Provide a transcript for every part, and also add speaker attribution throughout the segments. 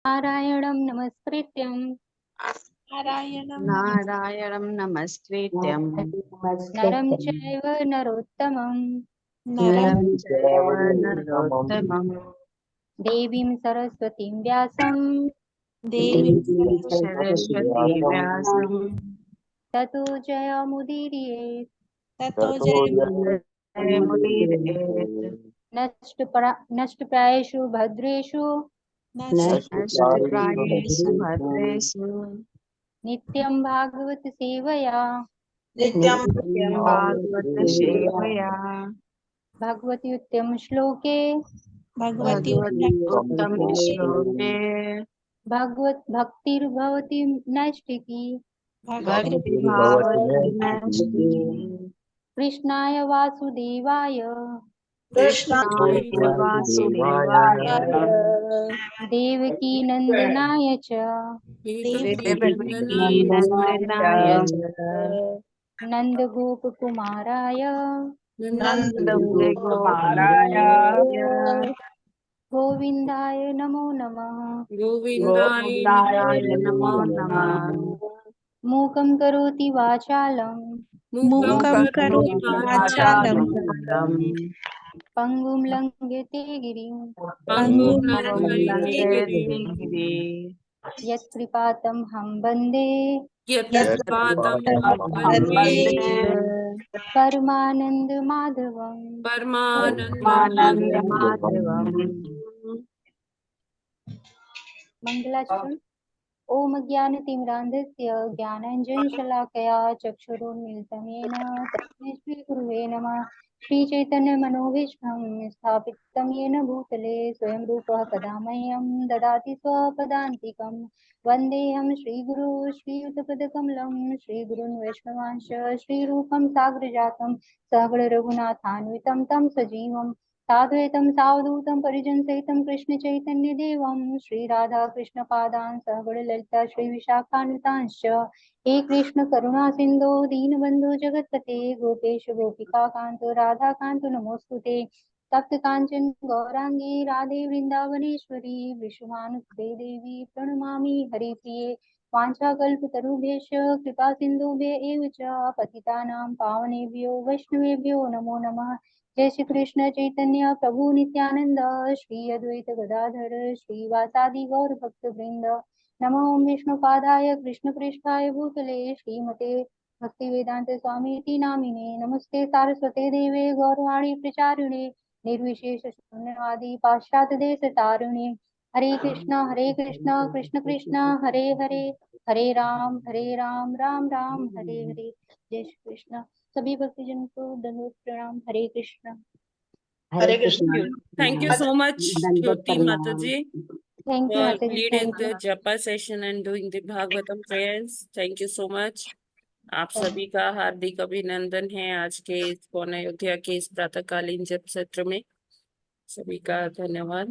Speaker 1: नारायणं नमस्कृत्यं
Speaker 2: नारायणं नमस्कृत्यं
Speaker 1: नरं चैव नरोत्तमं
Speaker 2: नरं चैव नरोत्तमं
Speaker 1: देवीं सरस्वतीं व्यासं
Speaker 2: देवीं सरस्वती व्यासं
Speaker 1: ततो जयमुदीरयेत्।
Speaker 2: ततो जयमुदीरयेत्।
Speaker 1: नष्टप्रायेषु भद्रेषु
Speaker 2: नष्टप्रायेषु भद्रेषु
Speaker 1: नित्यं भागवत सेवया
Speaker 2: नित्यं भागवत सेवया
Speaker 1: भगवति उत्तम श्लोके
Speaker 2: भगवति उत्तम श्लोके
Speaker 1: भगवत भक्तिर्भवति नैष्टिकी
Speaker 2: भक्तिर्भवति नैष्टिकी।
Speaker 1: कृष्णाय वासुदेवाय
Speaker 2: कृष्णाय वासुदेवाय
Speaker 1: देवकी नंदनाय च
Speaker 2: देवकी नंदनाय च
Speaker 1: नंदगोपकुमाराय
Speaker 2: नन्दगोपकुमाराय
Speaker 1: गोविंदाय नमो नमः।
Speaker 2: गोविन्दाय नमो नमः।
Speaker 1: मूकं करोति वाचालं
Speaker 2: मूकं करोति वाचालं
Speaker 1: पंगुं लंघयते गिरिं
Speaker 2: पङ्गुं लङ्घयते गिरिं।
Speaker 1: यत्कृपातमहं वन्दे
Speaker 2: वन्दे
Speaker 1: परमानंद माधवम्।
Speaker 2: परमानन्दमाधवम्।
Speaker 1: मंगलाचरण। ओम ज्ञानतिमिरान्धस्य ज्ञानाञ्जनशलाकया चक्षुरुन्मीलितं येन तस्मै श्रीगुरुवे नमः। श्रीचैतन्यमनोभीष्टं स्थापितं येन भूतले स्वयं रूपः कदा मह्यं ददाति स्वपदान्तिकं। वन्देऽहं श्रीगुरु श्रीयुतपदकमलं श्रीगुरुन् वैष्णवांश श्रीरूपं साग्रजातं सहगणरघुनाथान्वितं तं सजीवं साद्वैतं सावधूतं परिजनसहितं कृष्णचैतन्यदेवं श्रीराधा कृष्णपादान् सहगणललिता श्रीविशाखान्वितांश्च हे कृष्ण करुणा सिन्धो दीनबन्धो जगत्पते गोपेश गोपिकान्त राधाकान्त नमोऽस्तुते तप्त काञ्चन गौरांगी राधे वृन्दावनेश्वरी विश्वमानुसुते देवी प्रणमामि हरिप्रिये वाञ्छाकल्पतरुभ्यश्च कृपा सिन्धुभ्य एव च पतितानां पावनेभ्यो वैष्णवेभ्यो नमो नमः। जय श्री कृष्ण चैतन्य प्रभु नित्यानंद श्री अद्वैत गदाधर श्रीवासादि गौर भक्त वृंद नमो विष्णुपादाय कृष्ण पृष्ठाय भूतले श्रीमते भक्ति वेदांत स्वामी नामिने नमस्ते सारस्वते देवे गौरवाणी प्रचारिणे निर्विशेष शून्यवादी पाश्चात्य देश तारिणे हरे कृष्ण कृष्ण कृष्ण हरे हरे हरे राम राम राम हरे हरे। जय श्री कृष्ण। सभी भक्तजन को दंडवत प्रणाम। Hare Krishna.
Speaker 3: Hare Krishna.
Speaker 4: Thank you so much, Jyoti Mataji,
Speaker 1: thank you
Speaker 4: for
Speaker 1: mata ji.
Speaker 4: leading
Speaker 1: thank
Speaker 4: the
Speaker 1: you.
Speaker 4: japa session and doing the Bhagavatam prayers. Thank you so much. आप सभी का हार्दिक अभिनंदन है आज के इस पौन अयोध्या के इस प्रातःकालीन जप सत्र में। सभी का धन्यवाद।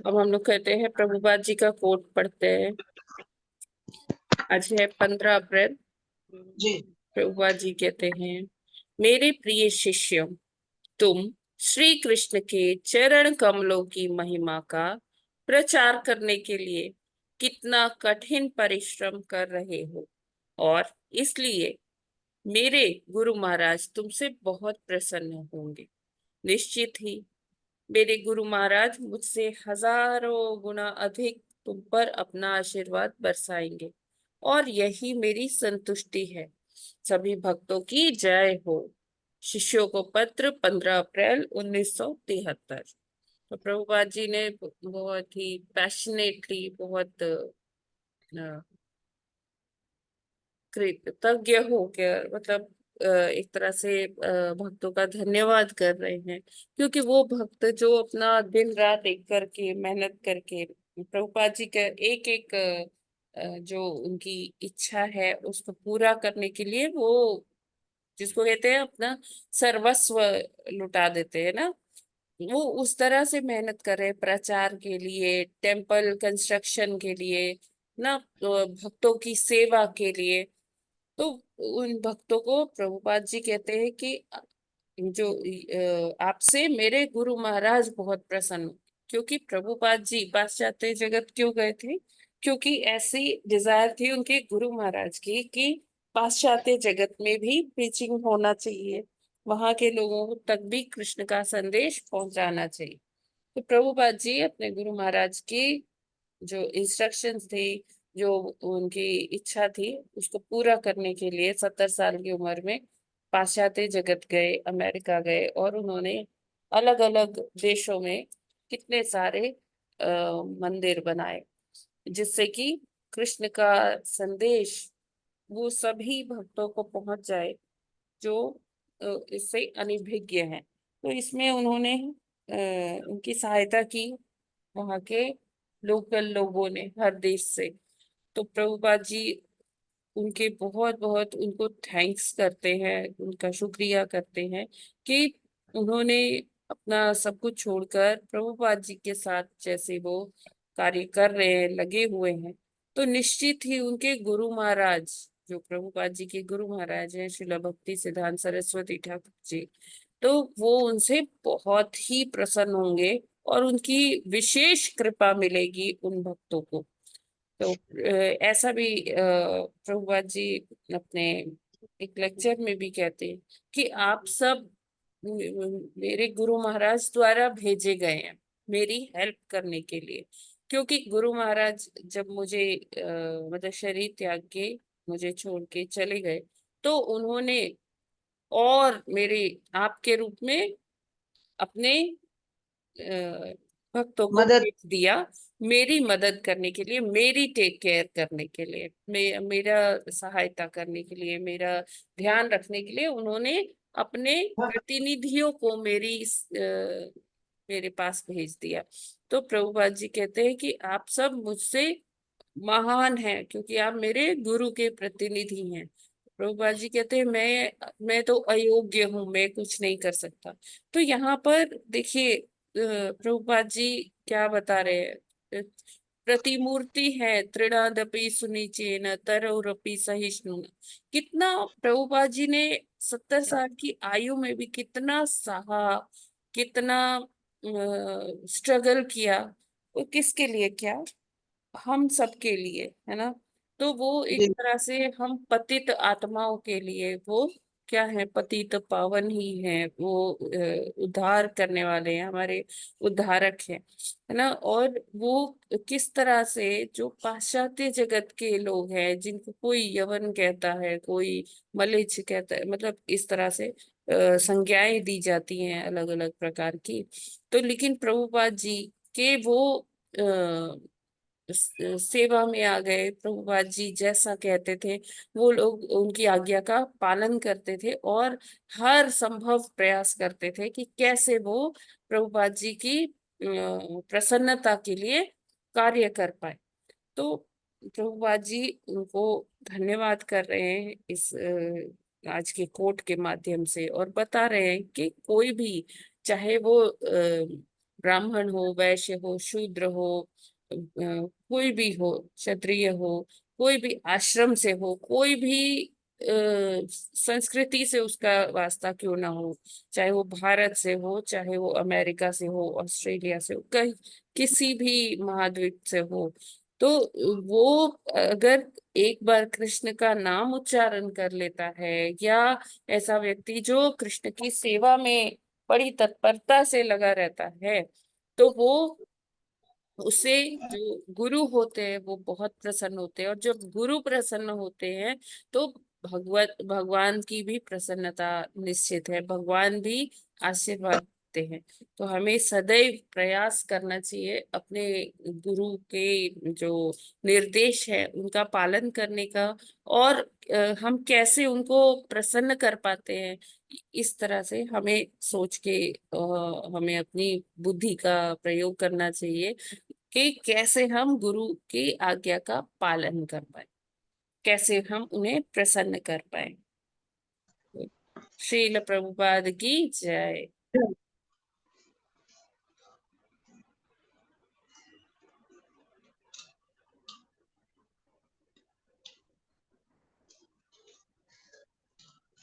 Speaker 4: अब हम लोग कहते हैं प्रभुपाद जी का कोट पढ़ते हैं। आज है 15 अप्रैल। प्रभुपाद जी कहते हैं, मेरे प्रिय शिष्यों, तुम श्री कृष्ण के चरण कमलों की महिमा का प्रचार करने के लिए कितना कठिन परिश्रम कर रहे हो और इसलिए मेरे गुरु महाराज तुमसे बहुत प्रसन्न होंगे। निश्चित ही मेरे गुरु महाराज मुझसे हजारों गुना अधिक तुम पर अपना आशीर्वाद बरसाएंगे और यही मेरी संतुष्टि है। सभी भक्तों की जय हो। शिष्यों को पत्र 15 अप्रैल 1973। तो प्रभुपाद जी ने बहुत ही पैशनेटली, बहुत कृतज्ञ होकर, मतलब एक तरह से भक्तों का धन्यवाद कर रहे हैं, क्योंकि वो भक्त जो अपना दिन रात एक करके मेहनत करके प्रभुपाद जी का एक एक जो उनकी इच्छा है उसको पूरा करने के लिए वो, जिसको कहते हैं अपना सर्वस्व लुटा देते हैं ना, वो उस तरह से मेहनत कर रहे हैं प्रचार के लिए, टेम्पल कंस्ट्रक्शन के लिए ना, तो भक्तों की सेवा के लिए। तो उन भक्तों को प्रभुपाद जी कहते हैं कि जो आपसे मेरे गुरु महाराज बहुत प्रसन्न। क्योंकि प्रभुपाद जी पाश्चात्य जगत क्यों गए थे? क्योंकि ऐसी डिजायर थी उनके गुरु महाराज की कि पाश्चात्य जगत में भी प्रीचिंग होना चाहिए, वहां के लोगों तक भी कृष्ण का संदेश पहुंचाना चाहिए। तो प्रभुपाद जी अपने गुरु महाराज की जो इंस्ट्रक्शंस थी, जो उनकी इच्छा थी, उसको पूरा करने के लिए 70 साल की उम्र में पाश्चात्य जगत गए, अमेरिका गए, और उन्होंने अलग अलग देशों में कितने सारे मंदिर बनाए, जिससे कि कृष्ण का संदेश वो सभी भक्तों को पहुंच जाए जो इससे अनभिज्ञ हैं। तो इसमें उन्होंने उनकी सहायता की, वहाँ के लोकल लोगों ने, हर देश से। तो प्रभुपाद जी उनके बहुत बहुत उनको थैंक्स करते हैं, उनका शुक्रिया करते हैं कि उन्होंने अपना सब कुछ छोड़कर प्रभुपाद जी के साथ जैसे वो कार्य कर रहे हैं, लगे हुए हैं। तो निश्चित ही उनके गुरु महाराज, जो प्रभुपाद जी के गुरु महाराज हैं, श्रील भक्ति सिद्धांत सरस्वती ठाकुर जी, तो वो उनसे बहुत ही प्रसन्न होंगे और उनकी विशेष कृपा मिलेगी उन भक्तों को। तो ऐसा भी प्रभुपाद जी अपने एक लेक्चर में भी कहते हैं कि आप सब मेरे गुरु महाराज द्वारा भेजे गए हैं मेरी हेल्प करने के लिए। क्योंकि गुरु महाराज जब मुझे मतलब शरीर त्याग के मुझे छोड़ के चले गए, तो उन्होंने और मेरे आपके रूप में अपने भक्तों को
Speaker 3: मदद
Speaker 4: भेज दिया, मेरी मदद करने के लिए, मेरी टेक केयर करने के लिए, मेरा सहायता करने के लिए, मेरा ध्यान रखने के लिए उन्होंने अपने प्रतिनिधियों को मेरे पास भेज दिया। तो प्रभुपाद जी कहते हैं कि आप सब मुझसे महान हैं क्योंकि आप मेरे गुरु के प्रतिनिधि हैं। प्रभुपाद जी कहते हैं मैं तो अयोग्य हूं, मैं कुछ नहीं कर सकता। तो यहाँ पर देखिए प्रभुपाद जी क्या बता रहे हैं, प्रतिमूर्ति है तृणादपि सुनिचेन तरौरपि सहिष्णु। कितना प्रभुपाद जी ने 70 साल की आयु में भी कितना सहा, कितना स्ट्रगल किया, वो किसके लिए, क्या हम सबके लिए, है ना। तो वो एक
Speaker 3: जी
Speaker 4: तरह से हम पतित आत्माओं के लिए वो क्या है, पतित पावन ही है वो, उद्धार करने वाले हैं, हमारे उद्धारक हैं, है ना। और वो किस तरह से जो पाश्चात्य जगत के लोग हैं, जिनको कोई यवन कहता है, कोई मलेच्छ कहता है, मतलब इस तरह से संज्ञाएं दी जाती हैं अलग अलग प्रकार की। तो लेकिन प्रभुपाद जी के वो सेवा में आ गए, प्रभुपाद जी जैसा कहते थे वो लोग उनकी आज्ञा का पालन करते थे और हर संभव प्रयास करते थे कि कैसे वो प्रभुपाद जी की प्रसन्नता के लिए कार्य कर पाए। तो प्रभुपाद जी उनको धन्यवाद कर रहे हैं इस आज के कोट के माध्यम से, और बता रहे हैं कि कोई भी, चाहे वो ब्राह्मण हो, वैश्य हो, शूद्र हो, कोई भी हो, क्षत्रिय हो, कोई भी आश्रम से हो, कोई भी संस्कृति से उसका वास्ता क्यों ना हो, चाहे वो भारत से हो, चाहे वो अमेरिका से हो, ऑस्ट्रेलिया से हो, कहीं किसी भी महाद्वीप से हो, तो वो अगर एक बार कृष्ण का नाम उच्चारण कर लेता है, या ऐसा व्यक्ति जो कृष्ण की सेवा में बड़ी तत्परता से लगा रहता है, तो वो उससे जो गुरु होते हैं वो बहुत प्रसन्न होते हैं, और जब गुरु प्रसन्न होते हैं तो भगवान की भी प्रसन्नता निश्चित है, भगवान भी आशीर्वाद देते हैं। तो हमें सदैव प्रयास करना चाहिए अपने गुरु के जो निर्देश है उनका पालन करने का, और हम कैसे उनको प्रसन्न कर पाते हैं, इस तरह से हमें सोच के हमें अपनी बुद्धि का प्रयोग करना चाहिए कि कैसे हम गुरु की आज्ञा का पालन कर पाए, कैसे हम उन्हें प्रसन्न कर पाए। श्रील प्रभुपाद की जय।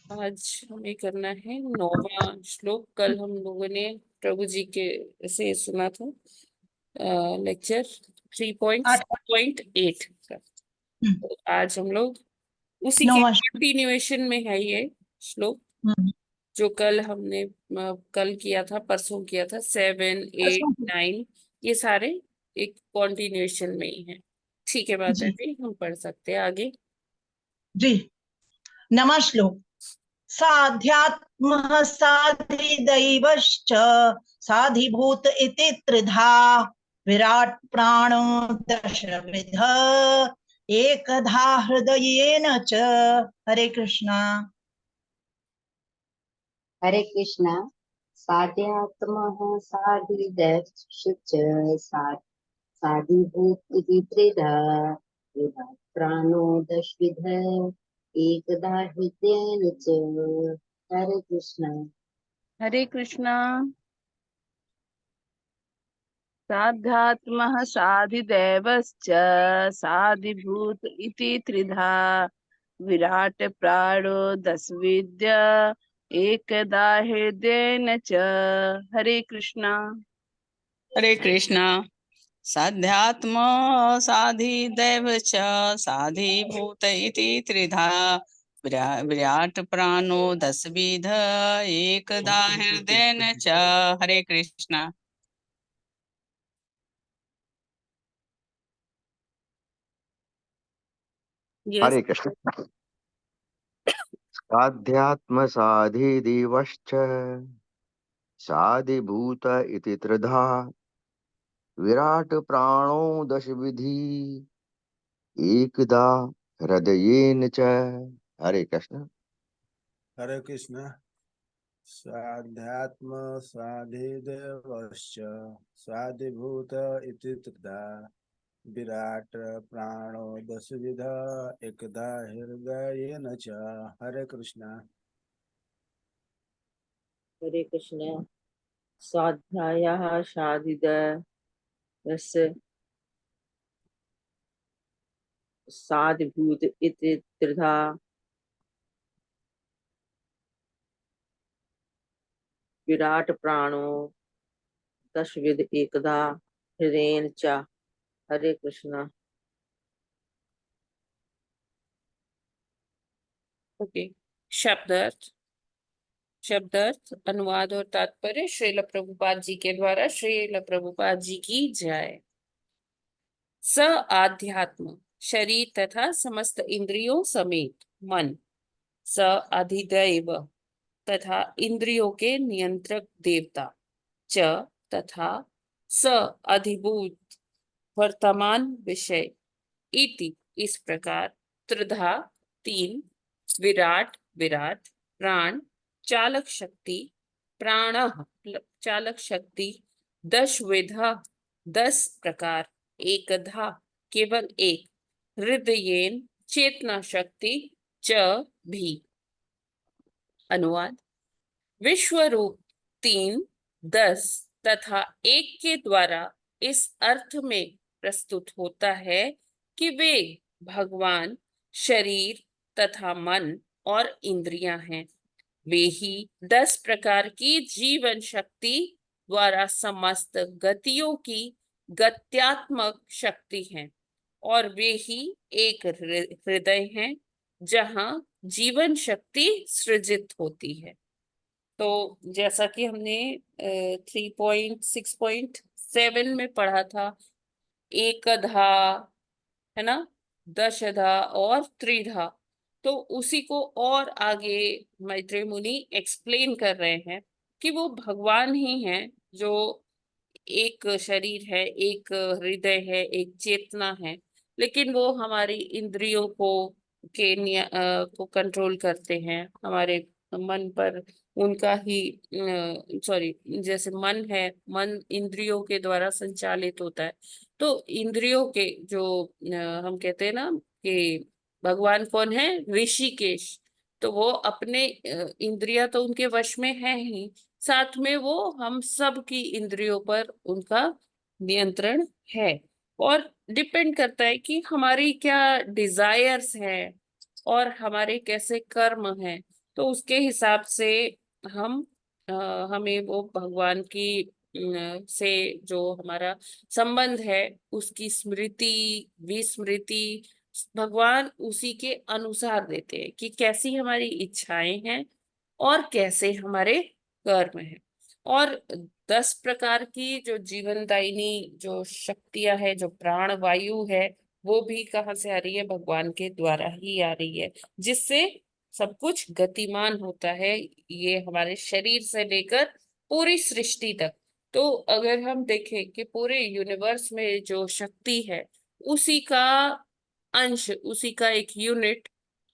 Speaker 4: आज हमें करना है 9वां श्लोक। कल हम लोगों ने प्रभु जी के से सुना था, लेक्चर 3.8 का। तो आज हम लोग उसी के कंटिन्यूएशन में है ये श्लोक, जो कल हमने कल किया था, परसों किया था। 7, 8, 9 ये सारे एक कंटिन्यूएशन में ही है। ठीक है माता जी, हम पढ़ सकते हैं आगे
Speaker 3: जी। नमः श्लोक। साध्यात्मः साधिदैवश्च साधिभूत इति त्रिधा विराट प्राणो दशविध एकधा हृदयेन च। हरे कृष्णा।
Speaker 1: हरे कृष्णा। साध्यात्मः साधिदैवश्च साधिभूत इति त्रिधा विराट् प्राणो दशविध एकदा हृदयेन च। हरे कृष्णा।
Speaker 2: हरे कृष्णा। साध्यात्मः साधिदैवश्च साधिभूत इति त्रिधा विराट प्राणो दशविद्य एकदा हृदयेन च। हरे कृष्णा।
Speaker 5: हरे कृष्णा। साध्यात्म साधिदैव च साधिभूत इति त्रिधा विराट प्राणो दशविध एकदा हृदयेन च। हरे कृष्णा।
Speaker 6: हरे कृष्ण। साध्यात्म साधिदिवश्च साधिभूत इति त्रिधा विराट प्राणो दशविधि एकदा हृदयेन च। हरे कृष्ण।
Speaker 7: हरे कृष्ण। साध्यात्म साधिदेवश्च साधिभूत इति त्रिधा विराट प्राणो दशविध एकदा हृदयेन च। हरे कृष्ण।
Speaker 8: हरे कृष्ण। स्वाध्यायः साधिदैवस्य साधिभूत इति त्रिधा विराट प्राणो दशविध एकदा हृदयेन च। हरे कृष्णा।
Speaker 4: ओके। शब्दार्थ शब्दार्थ अनुवाद और तात्पर्य श्रील प्रभुपाद जी के द्वारा। श्रील प्रभुपाद जी की जय। स आध्यात्म शरीर तथा समस्त इंद्रियों समेत मन, स अधिदैव तथा इंद्रियों के नियंत्रक देवता, च तथा स अधिभूत वर्तमान विषय, इति इस प्रकार, त्रिधा तीन, विराट विराट, प्राण चालक शक्ति, प्राणः चालक शक्ति, दशविधा 10 प्रकार, एकधा केवल एक, हृदयेन चेतना शक्ति, च भी। अनुवाद। विश्व रूप 3, 10 तथा एक के द्वारा इस अर्थ में प्रस्तुत होता है कि वे भगवान, शरीर तथा मन और इंद्रियां हैं। वे ही 10 प्रकार की जीवन शक्ति द्वारा समस्त गतियों की गत्यात्मक शक्ति हैं, और वे ही एक हृदय हैं जहां जीवन शक्ति सृजित होती है। तो जैसा कि हमने 3.6.7 में पढ़ा था, एकधा है ना, दशधा और त्रिधा, तो उसी को और आगे मैत्रेय मुनि एक्सप्लेन कर रहे हैं कि वो भगवान ही हैं जो एक शरीर है, एक हृदय है, एक चेतना है, लेकिन वो हमारी इंद्रियों को कंट्रोल करते हैं। हमारे मन पर उनका ही सॉरी, जैसे मन है, मन इंद्रियों के द्वारा संचालित होता है। तो इंद्रियों के जो हम कहते हैं ना कि भगवान कौन है, ऋषिकेश, तो वो अपने इंद्रियां तो उनके वश में है ही, साथ में वो हम सब की इंद्रियों पर उनका नियंत्रण है। और डिपेंड करता है कि हमारी क्या डिजायर्स हैं और हमारे कैसे कर्म हैं, तो उसके हिसाब से हम हमें वो भगवान की से जो हमारा संबंध है, उसकी स्मृति विस्मृति भगवान उसी के अनुसार देते हैं कि कैसी हमारी इच्छाएं हैं और कैसे हमारे कर्म हैं। और 10 प्रकार की जो जीवनदायिनी जो शक्तियां है, जो प्राण वायु है, वो भी कहाँ से आ रही है? भगवान के द्वारा ही आ रही है, जिससे सब कुछ गतिमान होता है, ये हमारे शरीर से लेकर पूरी सृष्टि तक। तो अगर हम देखें कि पूरे यूनिवर्स में जो शक्ति है, उसी का अंश, उसी का एक यूनिट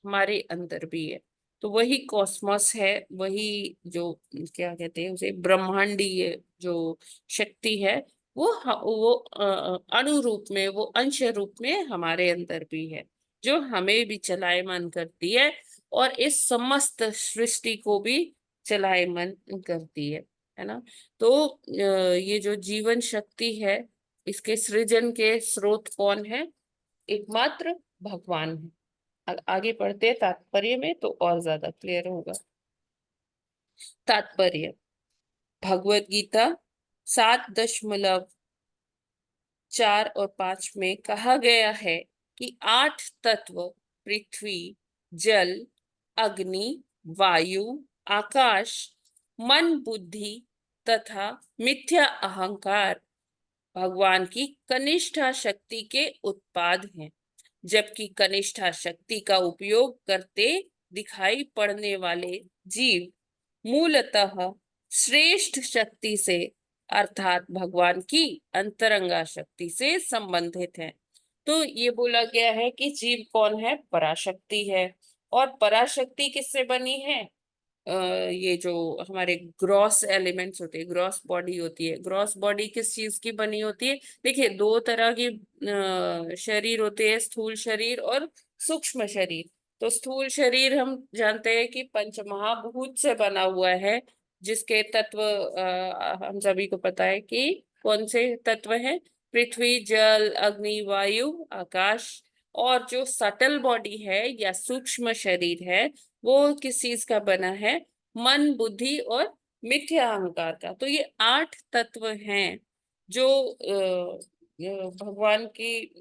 Speaker 4: हमारे अंदर भी है। तो वही कॉस्मोस है, वही जो क्या कहते हैं उसे, ब्रह्मांडीय जो शक्ति है, वो अणु रूप में, वो अंश रूप में हमारे अंदर भी है, जो हमें भी चलायमान करती है और इस समस्त सृष्टि को भी चलायमान करती है ना। तो ये जो जीवन शक्ति है, इसके सृजन के स्रोत कौन है? एकमात्र भगवान है। आगे पढ़ते हैं तात्पर्य में, तो और ज्यादा क्लियर होगा। तात्पर्य, भगवत गीता 7.4 और 5 में कहा गया है कि 8 तत्व पृथ्वी, जल, अग्नि, वायु, आकाश, मन, बुद्धि तथा मिथ्या अहंकार भगवान की कनिष्ठा शक्ति के उत्पाद हैं। जबकि कनिष्ठा शक्ति का उपयोग करते दिखाई पड़ने वाले जीव मूलतः श्रेष्ठ शक्ति से, अर्थात भगवान की अंतरंगा शक्ति से संबंधित है। तो ये बोला गया है कि जीव कौन है? पराशक्ति है। और पराशक्ति किससे बनी है? ये जो हमारे ग्रॉस एलिमेंट्स होते हैं, ग्रॉस बॉडी होती है। ग्रॉस बॉडी किस चीज की बनी होती है? देखिए, 2 तरह के शरीर होते हैं, स्थूल शरीर और सूक्ष्म शरीर। तो स्थूल शरीर हम जानते हैं कि पंच महाभूत से बना हुआ है, जिसके तत्व हम सभी को पता है कि कौन से तत्व हैं? पृथ्वी, जल, अग्नि, वायु, आकाश। और जो सटल बॉडी है या सूक्ष्म शरीर है, वो किस चीज का बना है? मन, बुद्धि और मिथ्या अहंकार का। तो ये 8 तत्व हैं जो भगवान की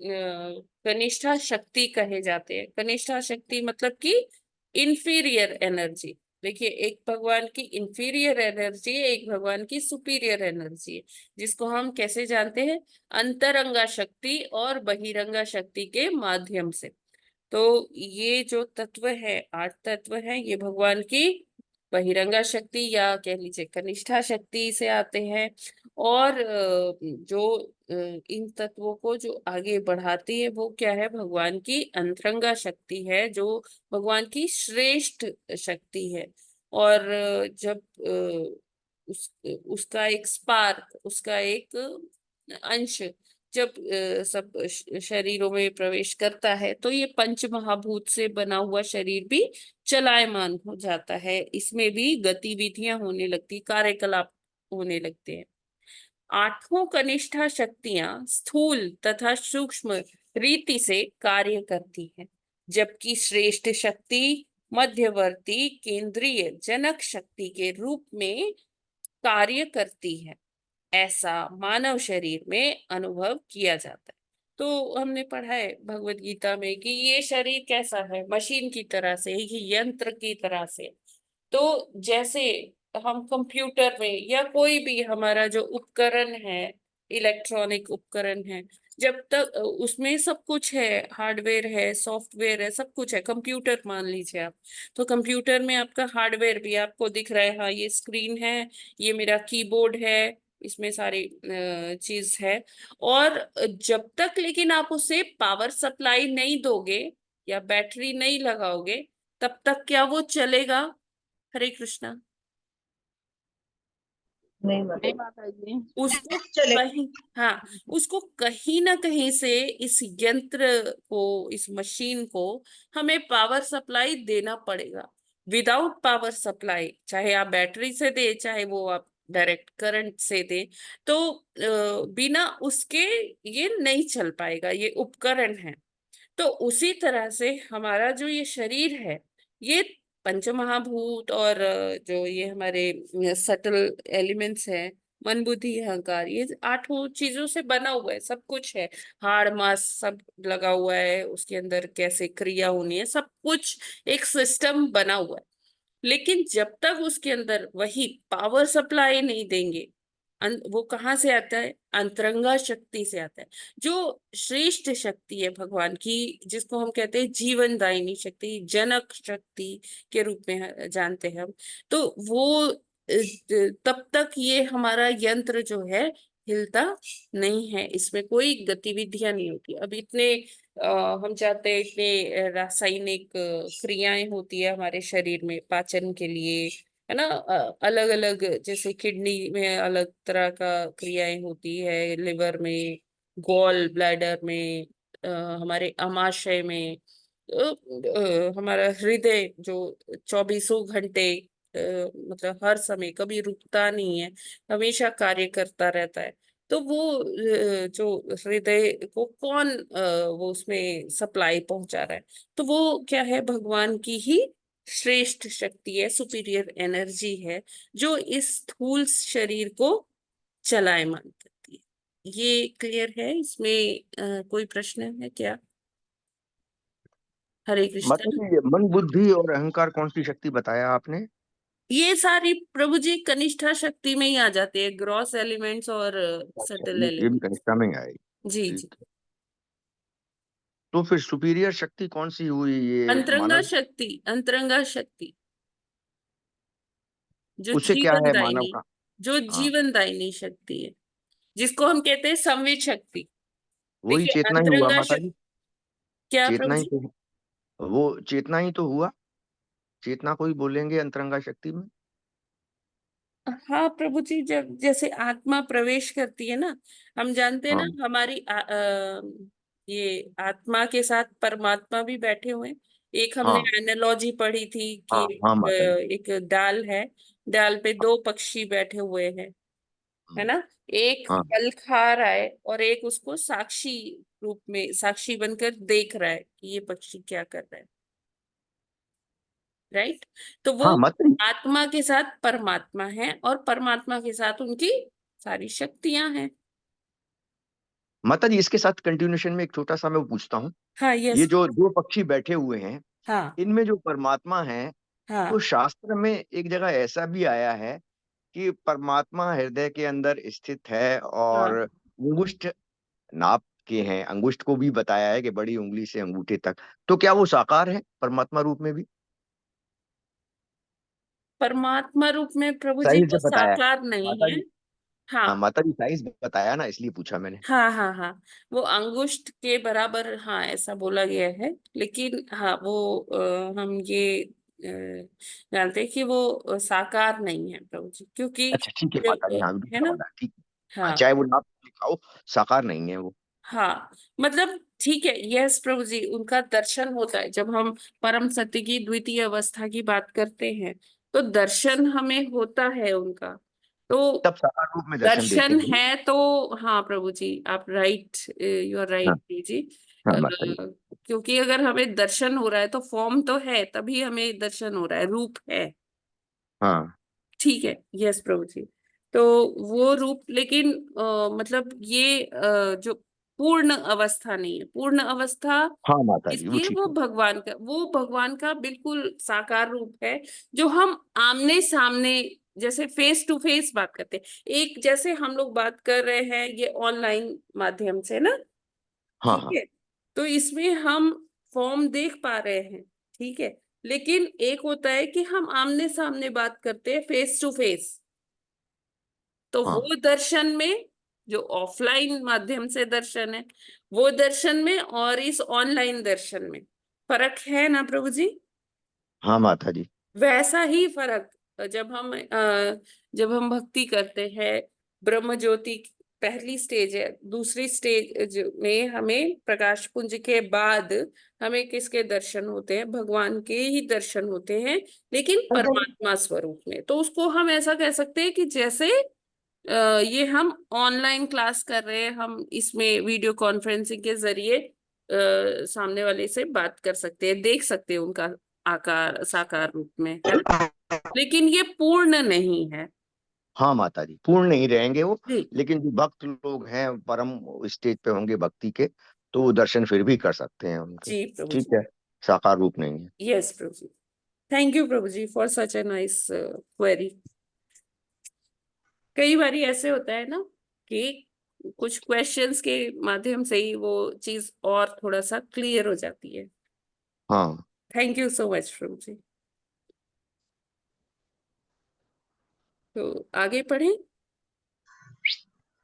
Speaker 4: कनिष्ठा शक्ति कहे जाते हैं। कनिष्ठा शक्ति मतलब कि इंफीरियर एनर्जी। देखिए, एक भगवान की इंफीरियर एनर्जी है, एक भगवान की सुपीरियर एनर्जी है, जिसको हम कैसे जानते हैं? अंतरंगा शक्ति और बहिरंगा शक्ति के माध्यम से। तो ये जो तत्व है, 8 तत्व है, ये भगवान की बहिरंगा शक्ति या कह लीजिए कनिष्ठा शक्ति से आते हैं। और जो इन तत्वों को जो आगे बढ़ाती है, वो क्या है? भगवान की अंतरंगा शक्ति है, जो भगवान की श्रेष्ठ शक्ति है। और जब उसका एक स्पार्क, उसका एक अंश जब सब शरीरों में प्रवेश करता है, तो ये पंच महाभूत से बना हुआ शरीर भी चलायमान हो जाता है। इसमें भी गतिविधियां होने लगती, कार्यकलाप होने लगते हैं। 8 कनिष्ठा शक्तियां स्थूल तथा सूक्ष्म रीति से कार्य करती हैं, जबकि श्रेष्ठ शक्ति मध्यवर्ती केंद्रीय जनक शक्ति के रूप में कार्य करती है। ऐसा मानव शरीर में अनुभव किया जाता है। तो हमने पढ़ा है भगवत गीता में कि ये शरीर कैसा है? मशीन की तरह से, ही यंत्र की तरह से। तो जैसे हम कंप्यूटर में या कोई भी हमारा जो उपकरण है, इलेक्ट्रॉनिक उपकरण है, जब तक उसमें सब कुछ है, हार्डवेयर है, सॉफ्टवेयर है, सब कुछ है। कंप्यूटर मान लीजिए आप, तो कंप्यूटर में आपका हार्डवेयर भी आपको दिख रहा है, हाँ ये स्क्रीन है, ये मेरा कीबोर्ड है, इसमें सारी चीज है। और जब तक लेकिन आप उसे पावर सप्लाई नहीं दोगे या बैटरी नहीं लगाओगे, तब तक क्या वो चलेगा? हरे कृष्णा।
Speaker 2: नहीं माता जी।
Speaker 4: उसको
Speaker 3: चले
Speaker 4: कहीं, हाँ, उसको कहीं ना कहीं से इस यंत्र को, इस मशीन को हमें पावर सप्लाई देना पड़ेगा। विदाउट पावर सप्लाई, चाहे आप बैटरी से दे, चाहे वो आप डायरेक्ट करंट से दे, तो बिना उसके ये नहीं चल पाएगा, ये उपकरण है। तो उसी तरह से हमारा जो ये शरीर है, ये पंचमहाभूत और जो ये हमारे सटल एलिमेंट्स हैं, मन बुद्धि अहंकार, ये 8 चीजों से बना हुआ है, सब कुछ है, हाड़ मांस सब लगा हुआ है उसके अंदर, कैसे क्रिया होनी है, सब कुछ एक सिस्टम बना हुआ है। लेकिन जब तक उसके अंदर वही पावर सप्लाई नहीं देंगे, वो कहाँ से आता है? अंतरंगा शक्ति से आता है, जो श्रेष्ठ शक्ति है भगवान की, जिसको हम कहते हैं जीवन दायिनी शक्ति, जनक शक्ति के रूप में जानते हैं हम। तो वो तब तक ये हमारा यंत्र जो है हिलता नहीं है, इसमें कोई गतिविधियां नहीं होती। अब इतने हम चाहते हैं, इतने रासायनिक क्रियाएं होती है हमारे शरीर में पाचन के लिए, है ना, अलग अलग, जैसे किडनी में अलग तरह का क्रियाएं होती है, लिवर में, गॉल ब्लैडर में, हमारे अमाशय में, हमारा हृदय जो 24 घंटे मतलब हर समय कभी रुकता नहीं है, हमेशा कार्य करता रहता है। तो वो जो हृदय को कौन वो उसमें सप्लाई पहुंचा रहा है? तो वो क्या है? भगवान की ही श्रेष्ठ शक्ति है, सुपीरियर एनर्जी है, जो इस स्थूल शरीर को चलायमान करती है। ये क्लियर है? इसमें कोई प्रश्न है क्या? हरे
Speaker 6: मतलब
Speaker 4: कृष्ण।
Speaker 6: ये मन बुद्धि और अहंकार कौन सी शक्ति बताया आपने?
Speaker 4: ये सारी प्रभु जी कनिष्ठा शक्ति में ही आ जाते हैं, ग्रॉस एलिमेंट्स और
Speaker 6: अच्छा,
Speaker 4: सटल
Speaker 6: ये भी
Speaker 4: एलिमेंट।
Speaker 6: कनिष्ठा में ही आएगी।
Speaker 4: जी जी।
Speaker 6: ठीक। तो फिर सुपीरियर शक्ति कौन सी हुई ये
Speaker 4: अंतरंगा
Speaker 6: मानव?
Speaker 4: शक्ति, अंतरंगा शक्ति जो
Speaker 6: उससे क्या
Speaker 4: जीवन
Speaker 6: है मानव
Speaker 4: दायिनी,
Speaker 6: का?
Speaker 4: जो
Speaker 6: हाँ,
Speaker 4: जीवन दायिनी शक्ति है, जिसको हम कहते हैं संवित शक्ति।
Speaker 6: वही
Speaker 4: देखिए
Speaker 6: चेतना ही हुआ
Speaker 4: अंतरंगा
Speaker 6: माता जी।
Speaker 4: शक्ति क्या
Speaker 6: चेतना
Speaker 4: प्रभु
Speaker 6: ही
Speaker 4: जी?
Speaker 6: तो, वो चेतना ही तो हुआ। चेतना को ही बोलेंगे अंतरंगा शक्ति में।
Speaker 4: हाँ प्रभु जी, जब जैसे आत्मा प्रवेश करती है ना, हम जानते हैं ना,
Speaker 6: हाँ
Speaker 4: हमारी ये आत्मा के साथ परमात्मा भी बैठे हुए हैं। एक हमने
Speaker 6: हाँ
Speaker 4: एनालॉजी पढ़ी थी कि
Speaker 6: हाँ हाँ माता जी।
Speaker 4: एक डाल है, डाल पे 2 पक्षी बैठे हुए हैं, है
Speaker 6: हाँ
Speaker 4: ना, एक
Speaker 6: हाँ
Speaker 4: फल खा रहा है और एक उसको साक्षी रूप में, साक्षी बनकर देख रहा है कि ये पक्षी क्या कर रहा है, राइट? तो वो
Speaker 6: हाँ माता जी।
Speaker 4: आत्मा के साथ परमात्मा है और परमात्मा के साथ उनकी सारी शक्तियां हैं।
Speaker 6: माता जी, इसके साथ कंटिन्यूशन में एक छोटा सा मैं पूछता हूँ।
Speaker 4: हाँ
Speaker 6: ये
Speaker 4: यस।
Speaker 6: जो दो पक्षी बैठे हुए हैं,
Speaker 4: हाँ
Speaker 6: इनमें जो परमात्मा है, तो
Speaker 4: हाँ
Speaker 6: शास्त्र में एक जगह ऐसा भी आया है कि परमात्मा हृदय के अंदर स्थित है और
Speaker 4: हाँ।
Speaker 6: अंगुष्ठ नाप के हैं। अंगुष्ठ को भी बताया है कि बड़ी उंगली से अंगूठे तक। तो क्या वो साकार है परमात्मा रूप में भी?
Speaker 4: परमात्मा रूप में प्रभु जी
Speaker 6: साइज
Speaker 4: वो
Speaker 6: से बताया है
Speaker 4: साकार नहीं
Speaker 6: माता
Speaker 4: है।
Speaker 6: जी।
Speaker 4: हाँ
Speaker 6: हाँ माता जी, साइज बताया ना, इसलिए पूछा मैंने।
Speaker 4: हाँ हाँ हाँ, वो अंगुष्ठ के बराबर, हाँ ऐसा बोला गया है। लेकिन हाँ वो हम ये जानते हैं कि वो साकार नहीं है प्रभु जी, क्योंकि
Speaker 6: अच्छा ठीक है
Speaker 4: जो
Speaker 6: माता जी, हाँ
Speaker 4: है
Speaker 6: दूसरा
Speaker 4: ना।
Speaker 6: वाला ठीक है। हाँ,
Speaker 4: हाँ
Speaker 6: चाहे वो नाप लिखाओ, साकार नहीं है वो।
Speaker 4: हाँ, मतलब ठीक है, यस प्रभु जी, उनका दर्शन होता है जब हम परम सत्य की द्वितीय अवस्था की बात करते हैं, तो दर्शन हमें होता है उनका। तो
Speaker 6: तब साकार रूप में दर्शन देते
Speaker 4: दर्शन
Speaker 6: हैं वो।
Speaker 4: है तो हाँ प्रभु जी, आप राइट, यू आर
Speaker 6: हाँ
Speaker 4: राइट जी।
Speaker 6: हाँ
Speaker 4: अ,
Speaker 6: माता जी।
Speaker 4: क्योंकि अगर हमें दर्शन हो रहा है तो फॉर्म तो है, तभी हमें दर्शन हो रहा है, रूप है।
Speaker 6: हाँ
Speaker 4: ठीक है, यस प्रभु जी। तो वो रूप, लेकिन मतलब ये जो पूर्ण अवस्था नहीं है, पूर्ण अवस्था
Speaker 6: हाँ माता जी, वो
Speaker 4: इसलिए
Speaker 6: ठीक
Speaker 4: वो
Speaker 6: है।
Speaker 4: भगवान का, वो भगवान का बिल्कुल साकार रूप है, जो हम आमने सामने जैसे फेस टू फेस बात करते हैं। एक जैसे हम लोग बात कर रहे हैं ये ऑनलाइन माध्यम से ना,
Speaker 6: हाँ
Speaker 4: ठीक
Speaker 6: हाँ
Speaker 4: है, तो इसमें हम फॉर्म देख पा रहे हैं, ठीक है, लेकिन एक होता है कि हम आमने सामने बात करते हैं फेस टू फेस, तो
Speaker 6: हाँ
Speaker 4: वो दर्शन में, जो ऑफलाइन माध्यम से दर्शन है, वो दर्शन में और इस ऑनलाइन दर्शन में फर्क है ना प्रभु जी?
Speaker 6: हाँ माता जी।
Speaker 4: वैसा ही फर्क जब हम भक्ति करते हैं, ब्रह्म ज्योति पहली स्टेज है, दूसरी स्टेज में हमें प्रकाश पुंज के बाद हमें किसके दर्शन होते हैं? भगवान के ही दर्शन होते हैं, लेकिन परमात्मा स्वरूप में। तो उसको हम ऐसा कह सकते हैं कि जैसे ये हम ऑनलाइन क्लास कर रहे हैं, हम इसमें वीडियो कॉन्फ्रेंसिंग के जरिए सामने वाले से बात कर सकते हैं, देख सकते हैं उनका आकार साकार रूप में, है ना, लेकिन ये पूर्ण नहीं है।
Speaker 6: हाँ माता जी, पूर्ण नहीं रहेंगे वो,
Speaker 4: जी
Speaker 6: लेकिन जो भक्त लोग हैं परम स्टेज पे होंगे भक्ति के, तो वो दर्शन फिर भी कर सकते हैं उनके।
Speaker 4: जी प्रभु
Speaker 6: ठीक
Speaker 4: जी।
Speaker 6: है, साकार रूप नहीं है।
Speaker 4: Yes Prabhu ji. Thank you Prabhu ji for such a nice query. कई बार ऐसे होता है ना कि कुछ क्वेश्चंस के माध्यम से ही वो चीज और थोड़ा सा क्लियर हो जाती है।
Speaker 6: हाँ
Speaker 4: थैंक यू सो मच प्रभु जी। तो आगे पढ़ें।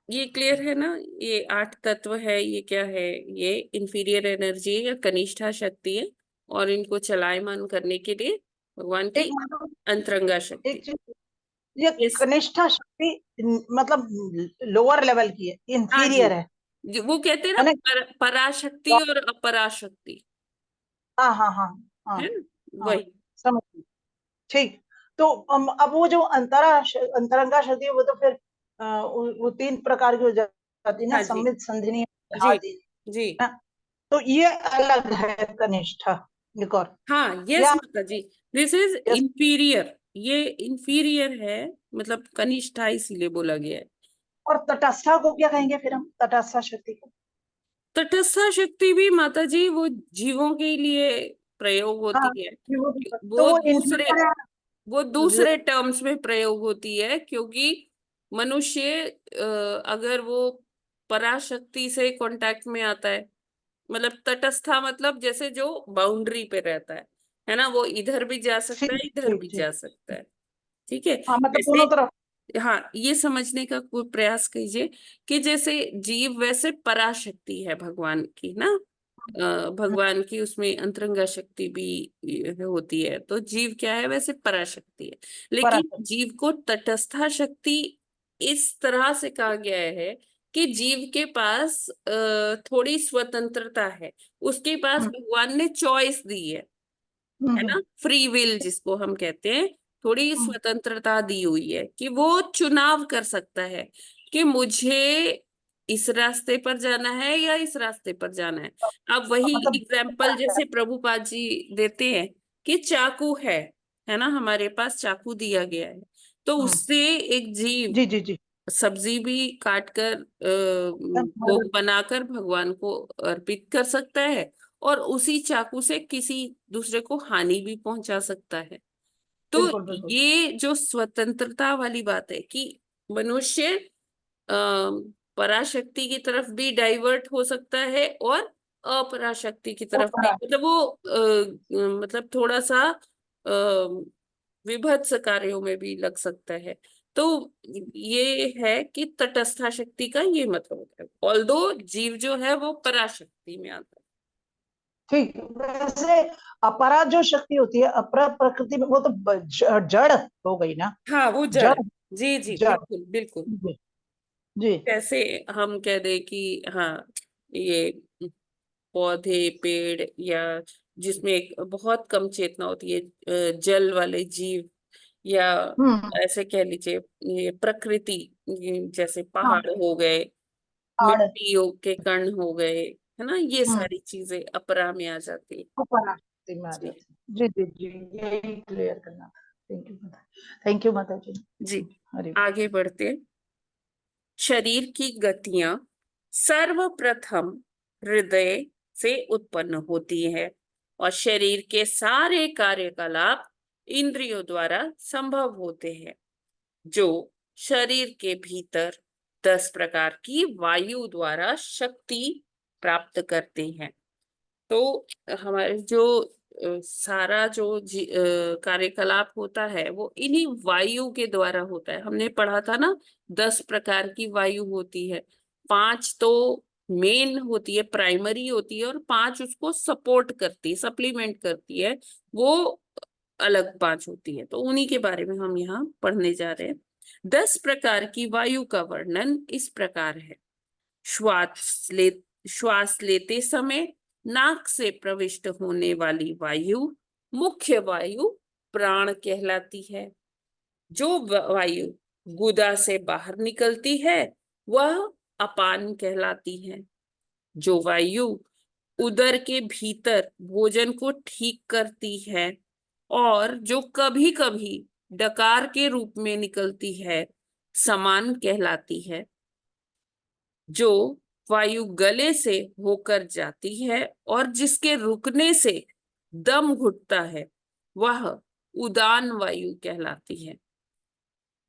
Speaker 4: ये क्लियर है ना, ये 8 तत्व है, ये क्या है, ये इंफीरियर एनर्जी या कनिष्ठा शक्ति है, और इनको चलायमान करने के लिए भगवान की
Speaker 3: एक मतलब
Speaker 4: अंतरंगा
Speaker 3: एक
Speaker 4: शक्ति।
Speaker 3: चीज, ये
Speaker 4: Yes,
Speaker 3: कनिष्ठा शक्ति मतलब लोअर लेवल की है,
Speaker 4: हाँ जी।
Speaker 3: इंफीरियर है
Speaker 4: वो कहते हैं ना
Speaker 3: है ना?
Speaker 4: पराशक्ति और अपराशक्ति,
Speaker 3: हाँ हाँ हाँ हाँ
Speaker 4: है ना,
Speaker 3: हाँ,
Speaker 4: वही।
Speaker 3: समझ गई। ठीक। तो अब वो जो अंतरंगा शक्ति है, वो तो फिर वो 3 प्रकार की हो जाती है ना,
Speaker 4: हाँ जी
Speaker 3: सम्मित, संधिनी,
Speaker 4: जी
Speaker 3: आदि
Speaker 4: जी।
Speaker 3: ना। तो ये अलग है कनिष्ठा, एक और।
Speaker 4: हाँ यस
Speaker 3: या
Speaker 4: माता जी, दिस इज
Speaker 3: यस,
Speaker 4: इंफीरियर, ये इंफीरियर है, मतलब कनिष्ठा इसीलिए बोला गया है।
Speaker 3: और तटस्था को क्या कहेंगे फिर हम, तटस्था शक्ति को?
Speaker 4: तटस्था शक्ति भी माता जी वो जीवों के लिए प्रयोग
Speaker 3: हाँ,
Speaker 4: होती है।
Speaker 3: तो
Speaker 4: वो
Speaker 3: वो
Speaker 4: दूसरे
Speaker 3: इंफीरियर
Speaker 4: वो
Speaker 3: है।
Speaker 4: दूसरे टर्म्स में प्रयोग होती है, क्योंकि मनुष्य अगर वो पराशक्ति से कांटेक्ट में आता है, मतलब तटस्था मतलब जैसे जो बाउंड्री पे रहता है ना, वो इधर भी जा सकता
Speaker 3: ठीक
Speaker 4: है इधर
Speaker 3: ठीक
Speaker 4: भी
Speaker 3: ठीक।
Speaker 4: जा सकता है। ठीक है।
Speaker 3: हाँ, मतलब
Speaker 4: जैसे
Speaker 3: दोनों तरफ।
Speaker 4: हाँ, ये समझने का कोई प्रयास कीजिए कि जैसे जीव वैसे पराशक्ति है भगवान की ना, भगवान की उसमें अंतरंगा शक्ति भी होती है, तो जीव क्या है, वैसे पराशक्ति है। लेकिन
Speaker 3: पराशक्ति।
Speaker 4: जीव को तटस्था शक्ति इस तरह से कहा गया है कि जीव के पास थोड़ी स्वतंत्रता है, उसके पास
Speaker 3: हम्म
Speaker 4: भगवान ने चॉइस दी है
Speaker 3: हम्म
Speaker 4: ना, फ्री विल जिसको हम कहते हैं, थोड़ी
Speaker 3: हम्म,
Speaker 4: स्वतंत्रता दी हुई है कि वो चुनाव कर सकता है कि मुझे इस रास्ते पर जाना है या इस रास्ते पर जाना है। अब वही
Speaker 3: मतलब
Speaker 4: एग्जाम्पल जैसे प्रभुपाद जी देते हैं कि चाकू है ना, हमारे पास चाकू दिया गया है, तो
Speaker 3: हम्म,
Speaker 4: उससे एक जीव
Speaker 3: जी जी जी।
Speaker 4: सब्जी भी काट कर भोग बनाकर भगवान को अर्पित कर सकता है, और उसी चाकू से किसी दूसरे को हानि भी पहुंचा सकता है। तो
Speaker 3: बिल्कुल बिल्कुल।
Speaker 4: ये जो स्वतंत्रता वाली बात है कि मनुष्य पराशक्ति की तरफ भी डाइवर्ट हो सकता है और अपराशक्ति की
Speaker 3: वो
Speaker 4: तरफ भी,
Speaker 3: परा
Speaker 4: मतलब वो मतलब थोड़ा सा विभत्स कार्यों में भी लग सकता है। तो ये है कि तटस्था शक्ति का ये मतलब होता है, ऑल्दो जीव जो है वो पराशक्ति में आता है।
Speaker 3: ठीक। वैसे अपरा जो शक्ति होती है, अपरा प्रकृति में, वो तो जड़ हो गई ना।
Speaker 4: हाँ वो जड़,
Speaker 3: जड़।
Speaker 4: जी जी
Speaker 3: जड़।
Speaker 4: बिल्कुल बिल्कुल।
Speaker 3: जी जी।
Speaker 4: कैसे हम कह दें कि हाँ, ये पौधे पेड़ या जिसमें एक बहुत कम चेतना होती है, जल वाले जीव, या
Speaker 3: हम्म।
Speaker 4: ऐसे कह लीजिए ये प्रकृति, ये जैसे
Speaker 3: हाँ,
Speaker 4: पहाड़ हो गए,
Speaker 3: आड़।
Speaker 4: मिट्टियों के कण हो गए, है ना, ये
Speaker 3: हम्म,
Speaker 4: सारी चीजें अपरा में आ जाती है।
Speaker 3: अपरा शक्ति में आ
Speaker 4: जी
Speaker 3: जाती है। जी जी जी, यही क्लियर करना। थैंक यू माता, थैंक यू माता जी।
Speaker 4: जी।
Speaker 3: हरि।
Speaker 4: आगे बढ़ते हैं। शरीर की गतियां सर्वप्रथम हृदय से उत्पन्न होती है, और शरीर के सारे कार्यकलाप इंद्रियों द्वारा संभव होते हैं, जो शरीर के भीतर 10 प्रकार की वायु द्वारा शक्ति प्राप्त करते हैं। तो हमारे जो सारा जो कार्यकलाप होता है वो इन्हीं वायु के द्वारा होता है। हमने पढ़ा था ना, 10 प्रकार की वायु होती है, 5 तो मेन होती है, प्राइमरी होती है, और 5 उसको सपोर्ट करती है, सप्लीमेंट करती है, वो अलग 5 होती है। तो उन्हीं के बारे में हम यहाँ पढ़ने जा रहे हैं। 10 प्रकार की वायु का वर्णन इस प्रकार है। श्वास ले श्वास लेते समय नाक से प्रविष्ट होने वाली वायु मुख्य वायु प्राण कहलाती है। जो वायु गुदा से बाहर निकलती है वह अपान कहलाती है। जो वायु उदर के भीतर भोजन को ठीक करती है और जो कभी कभी डकार के रूप में निकलती है समान कहलाती है। जो वायु गले से होकर जाती है और जिसके रुकने से दम घुटता है वह उदान वायु कहलाती है।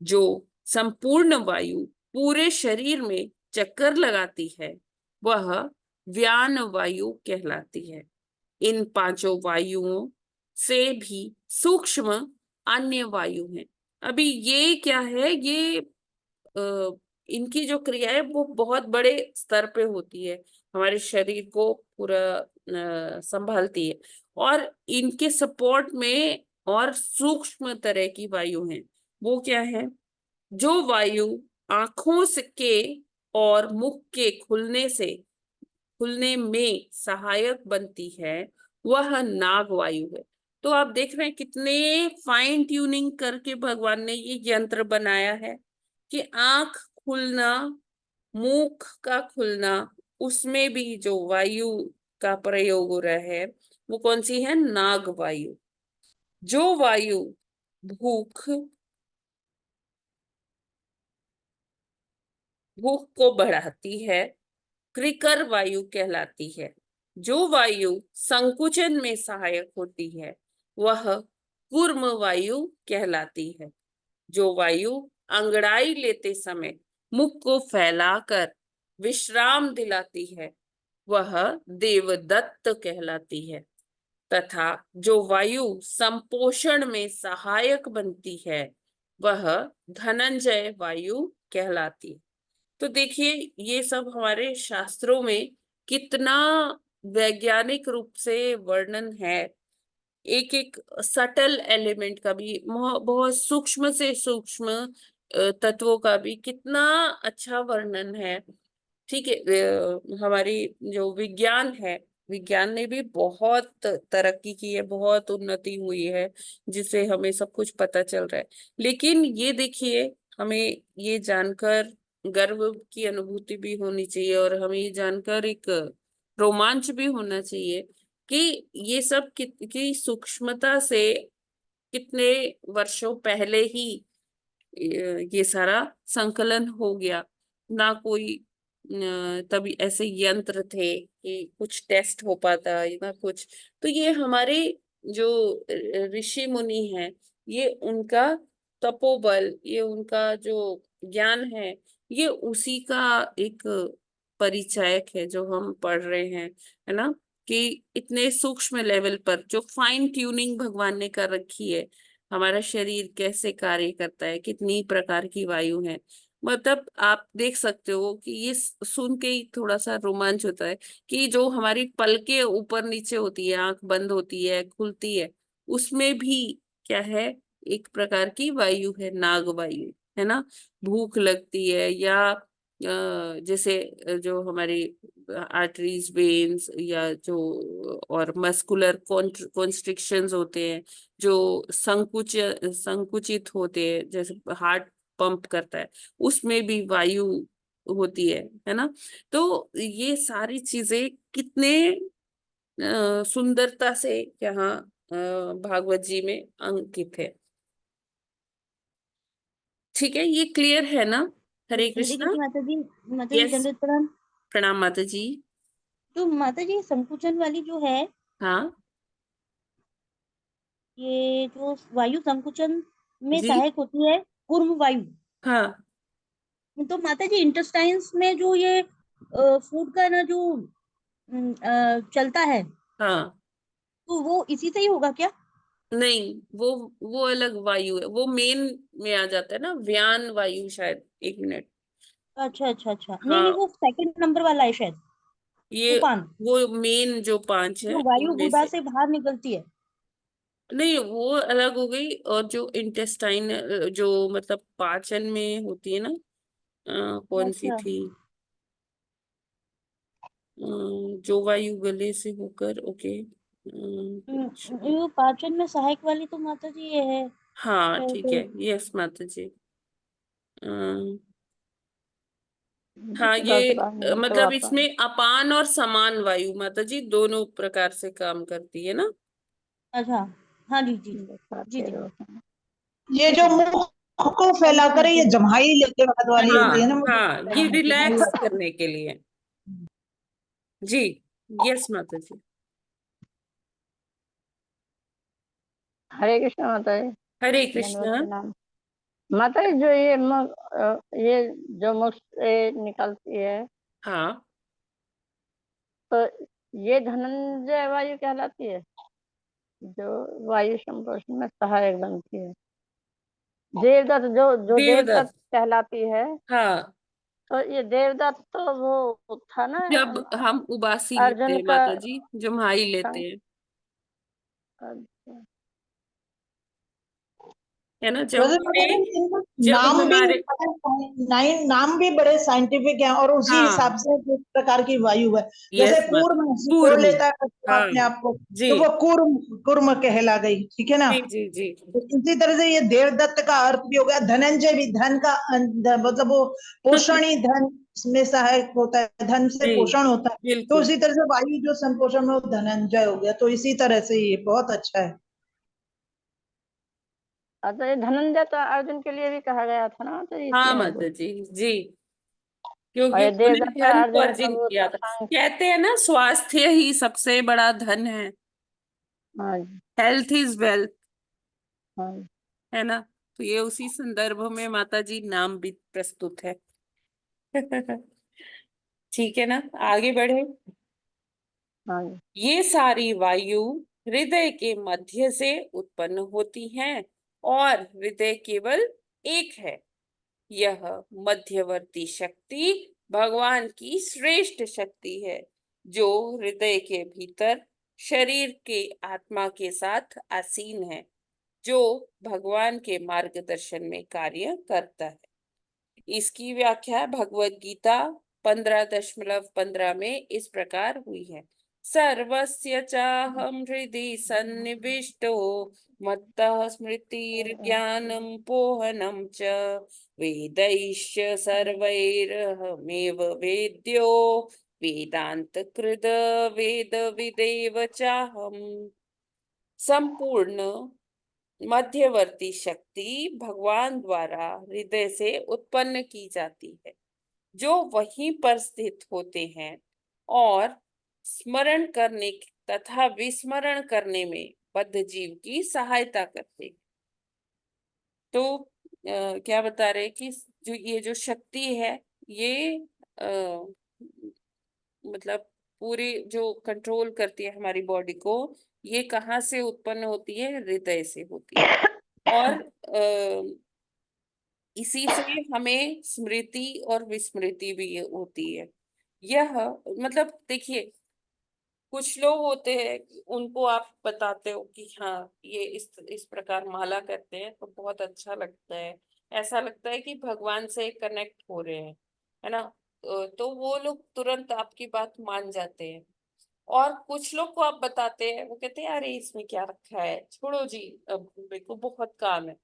Speaker 4: जो संपूर्ण वायु पूरे शरीर में चक्कर लगाती है वह व्यान वायु कहलाती है। इन पांचों वायुओं से भी सूक्ष्म अन्य वायु हैं। अभी ये क्या है, ये इनकी जो क्रिया है वो बहुत बड़े स्तर पे होती है, हमारे शरीर को पूरा संभालती है। और इनके सपोर्ट में और सूक्ष्म तरह की वायु है। वो क्या है? जो वायु आंखों से के और मुख के खुलने में सहायक बनती है वह नाग वायु है। तो आप देख रहे हैं कितने फाइन ट्यूनिंग करके भगवान ने ये यंत्र बनाया है कि आंख खुलना, मुख का खुलना, उसमें भी जो वायु का प्रयोग हो रहा है वो कौन सी है? नाग वायु। जो वायु भूख भूख को बढ़ाती है क्रिकर वायु कहलाती है। जो वायु संकुचन में सहायक होती है वह कूर्म वायु कहलाती है। जो वायु अंगड़ाई लेते समय मुख को फैलाकर विश्राम दिलाती है वह देवदत्त कहलाती है। तथा जो वायु संपोषण में सहायक बनती है वह धनंजय वायु कहलाती है। तो देखिए ये सब हमारे शास्त्रों में कितना वैज्ञानिक रूप से वर्णन है। एक एक सटल एलिमेंट का भी, बहुत सूक्ष्म से सूक्ष्म तत्वों का भी कितना अच्छा वर्णन है। ठीक है, हमारी जो विज्ञान है, विज्ञान ने भी बहुत तरक्की की है, बहुत उन्नति हुई है, जिससे हमें सब कुछ पता चल रहा है। लेकिन ये देखिए, हमें ये जानकर गर्व की अनुभूति भी होनी चाहिए और हमें ये जानकर एक रोमांच भी होना चाहिए कि ये सब की सूक्ष्मता से कितने वर्षों पहले ही ये सारा संकलन हो गया। ना कोई तभी ऐसे यंत्र थे कि कुछ टेस्ट हो पाता, ना कुछ। तो ये हमारे जो ऋषि मुनि हैं, ये उनका तपोबल, ये उनका जो ज्ञान है, ये उसी का एक परिचायक है जो हम पढ़ रहे हैं, है ना। कि इतने सूक्ष्म लेवल पर जो फाइन ट्यूनिंग भगवान ने कर रखी है, हमारा शरीर कैसे कार्य करता है, कितनी प्रकार की वायु है। मतलब आप देख सकते हो कि ये सुन के ही थोड़ा सा रोमांच होता है कि जो हमारी पलके ऊपर नीचे होती है, आंख बंद होती है, खुलती है, उसमें भी क्या है? एक प्रकार की वायु है, नाग वायु, है ना। भूख लगती है या जैसे जो हमारी आर्टरीज, वेन्स, या जो और मस्कुलर कॉन्स्ट्रिक्शंस होते हैं, जो संकुचित होते हैं, जैसे हार्ट पंप करता है, उसमें भी वायु होती है ना। तो ये सारी चीजें कितने सुंदरता से यहाँ भागवत जी में अंकित है। ठीक है, ये क्लियर है ना? हरे कृष्णा।
Speaker 9: माता जी
Speaker 4: यस,
Speaker 9: दंडवत प्रणाम।
Speaker 4: प्रणाम माता जी।
Speaker 9: तो माता जी संकुचन वाली जो है,
Speaker 4: हाँ
Speaker 9: ये जो वायु संकुचन में
Speaker 4: जी।
Speaker 9: सहायक होती है कूर्म वायु,
Speaker 4: हाँ
Speaker 9: तो माता जी इंटेस्टाइन्स में जो ये फूड का ना जो चलता है,
Speaker 4: हाँ,
Speaker 9: तो वो इसी से ही होगा क्या?
Speaker 4: नहीं, वो अलग वायु है, वो मेन में आ जाता है ना, व्यान वायु शायद। एक मिनट।
Speaker 9: अच्छा अच्छा अच्छा, नहीं
Speaker 4: हाँ,
Speaker 9: वो सेकंड नंबर वाला है शायद,
Speaker 4: ये
Speaker 9: उपान,
Speaker 4: वो मेन जो पांच है
Speaker 9: जो वायु
Speaker 4: उनमें
Speaker 9: गुदा
Speaker 4: से।
Speaker 9: से बाहर निकलती है।
Speaker 4: नहीं, वो अलग हो गई। और जो इंटेस्टाइन, जो मतलब पाचन में होती है ना, कौन सी
Speaker 9: अच्छा,
Speaker 4: थी? जो वायु गले से होकर, ओके, कुछ।
Speaker 9: ये पाचन में सहायक वाली तो माता जी ये है
Speaker 4: हाँ ठीक है,
Speaker 9: शायद,
Speaker 4: यस माता जी। अम, हाँ,
Speaker 2: मुझे लग
Speaker 4: ये
Speaker 2: रहा है तो
Speaker 4: मतलब
Speaker 2: आता है।
Speaker 4: इसमें अपान और समान वायु माता जी दोनों प्रकार से काम करती है ना।
Speaker 9: अच्छा, हाँ जी जी जी
Speaker 2: दिखाते
Speaker 9: जी,
Speaker 2: रहो।
Speaker 3: ये
Speaker 9: ठीक
Speaker 3: जो
Speaker 9: है।
Speaker 3: मुंह मुख को फैला कर ये जम्हाई लेते वक्त वाली होती है ना, मुझे
Speaker 4: हाँ, ये रिलैक्स करने के लिए। जी, यस माता जी।
Speaker 2: हरे कृष्ण माता जी।
Speaker 4: हरे
Speaker 2: दंडवत
Speaker 4: कृष्ण।
Speaker 2: प्रणाम। माता जी, जो ये जो मुख से निकलती है,
Speaker 4: हाँ,
Speaker 2: तो ये धनंजय वायु कहलाती है, जो वायु संपोषण में सहायक बनती है। देवदत्त जो देवदत्त
Speaker 4: देवदत्त।
Speaker 2: कहलाती है,
Speaker 4: हाँ,
Speaker 2: तो ये देवदत्त तो वो था ना
Speaker 4: जब हम उबासी लेते
Speaker 2: अर्जुन
Speaker 4: हैं
Speaker 2: का।
Speaker 4: माता जी, जम्हाई लेते हैं,
Speaker 2: अच्छा।
Speaker 4: है ना, जब
Speaker 3: वैसे
Speaker 4: हमारे
Speaker 3: इनका
Speaker 4: जब
Speaker 3: नाम भी
Speaker 4: हमारे
Speaker 3: नाम भी बड़े साइंटिफिक हैं और उसी
Speaker 4: हाँ,
Speaker 3: हिसाब से जिस प्रकार की वायु है, जैसे
Speaker 4: यस माता,
Speaker 3: कूर्म सिकोड़
Speaker 4: कूर्म।
Speaker 3: लेता है
Speaker 4: हाँ
Speaker 3: अपने आप को,
Speaker 4: जी
Speaker 3: तो वो कूर्म कूर्म कहला गई, ठीक है ना।
Speaker 4: जी जी जी
Speaker 3: तो इसी तरह से ये देवदत्त का अर्थ भी हो गया, धनंजय भी धन का मतलब वो पोषण ही धन में सहायक होता है, धन से
Speaker 4: जी,
Speaker 3: पोषण होता है। तो
Speaker 4: बिल्कुल।
Speaker 3: उसी तरह से वायु जो संपोषण में वो धनंजय हो गया, तो इसी तरह से ये बहुत अच्छा है।
Speaker 2: अच्छा, ये धनंजय तो अर्जुन के लिए भी कहा गया था ना, तो
Speaker 4: हाँ
Speaker 2: इसलिए
Speaker 4: माता जी जी,
Speaker 2: और
Speaker 4: क्योंकि
Speaker 2: ये
Speaker 4: उन्होंने
Speaker 2: देवदत्त
Speaker 4: धन को
Speaker 2: अर्जुन का
Speaker 4: अर्जित
Speaker 2: वो
Speaker 4: किया
Speaker 2: था
Speaker 4: था।
Speaker 2: सांग।
Speaker 4: कहते हैं ना, स्वास्थ्य ही सबसे बड़ा धन है।
Speaker 2: हाँ जी,
Speaker 4: हेल्थ इज वेल्थ,
Speaker 2: हाँ जी,
Speaker 4: है ना। तो ये उसी संदर्भ में माता जी नाम भी प्रस्तुत है। ठीक है ना, आगे बढ़े।
Speaker 2: हाँ जी।
Speaker 4: ये सारी वायु हृदय के मध्य से उत्पन्न होती हैं और हृदय केवल एक है। यह मध्यवर्ती शक्ति भगवान की श्रेष्ठ शक्ति है, जो हृदय के भीतर शरीर के आत्मा के साथ आसीन है, जो भगवान के मार्गदर्शन में कार्य करता है। इसकी व्याख्या भगवत गीता 15.15 में इस प्रकार हुई है। सर्वस्य चाहं हृदि सन्निविष्टो मत्तः स्मृतिर्ज्ञानं पोहनं च वेदैश्च सर्वैरहमेव वेद्यो वेदान्तकृद वेदविदेव चाहम्। संपूर्ण मध्यवर्ती शक्ति भगवान द्वारा हृदय से उत्पन्न की जाती है, जो वहीं पर स्थित होते हैं और स्मरण करने तथा विस्मरण करने में बद्ध जीव की सहायता करते हैं। तो क्या बता रहे कि जो ये जो शक्ति है, ये मतलब पूरी जो कंट्रोल करती है हमारी बॉडी को, ये कहाँ से उत्पन्न होती है? हृदय से होती है। और इसी से हमें स्मृति और विस्मृति भी होती है। यह मतलब देखिए, कुछ लोग होते हैं, उनको आप बताते हो कि हाँ ये इस प्रकार माला करते हैं तो बहुत अच्छा लगता है, ऐसा लगता है कि भगवान से कनेक्ट हो रहे हैं, है ना। तो वो लोग तुरंत आपकी बात मान जाते हैं। और कुछ लोग को आप बताते हैं, वो कहते हैं अरे इसमें क्या रखा है, छोड़ो जी, अब मेरे को बहुत काम है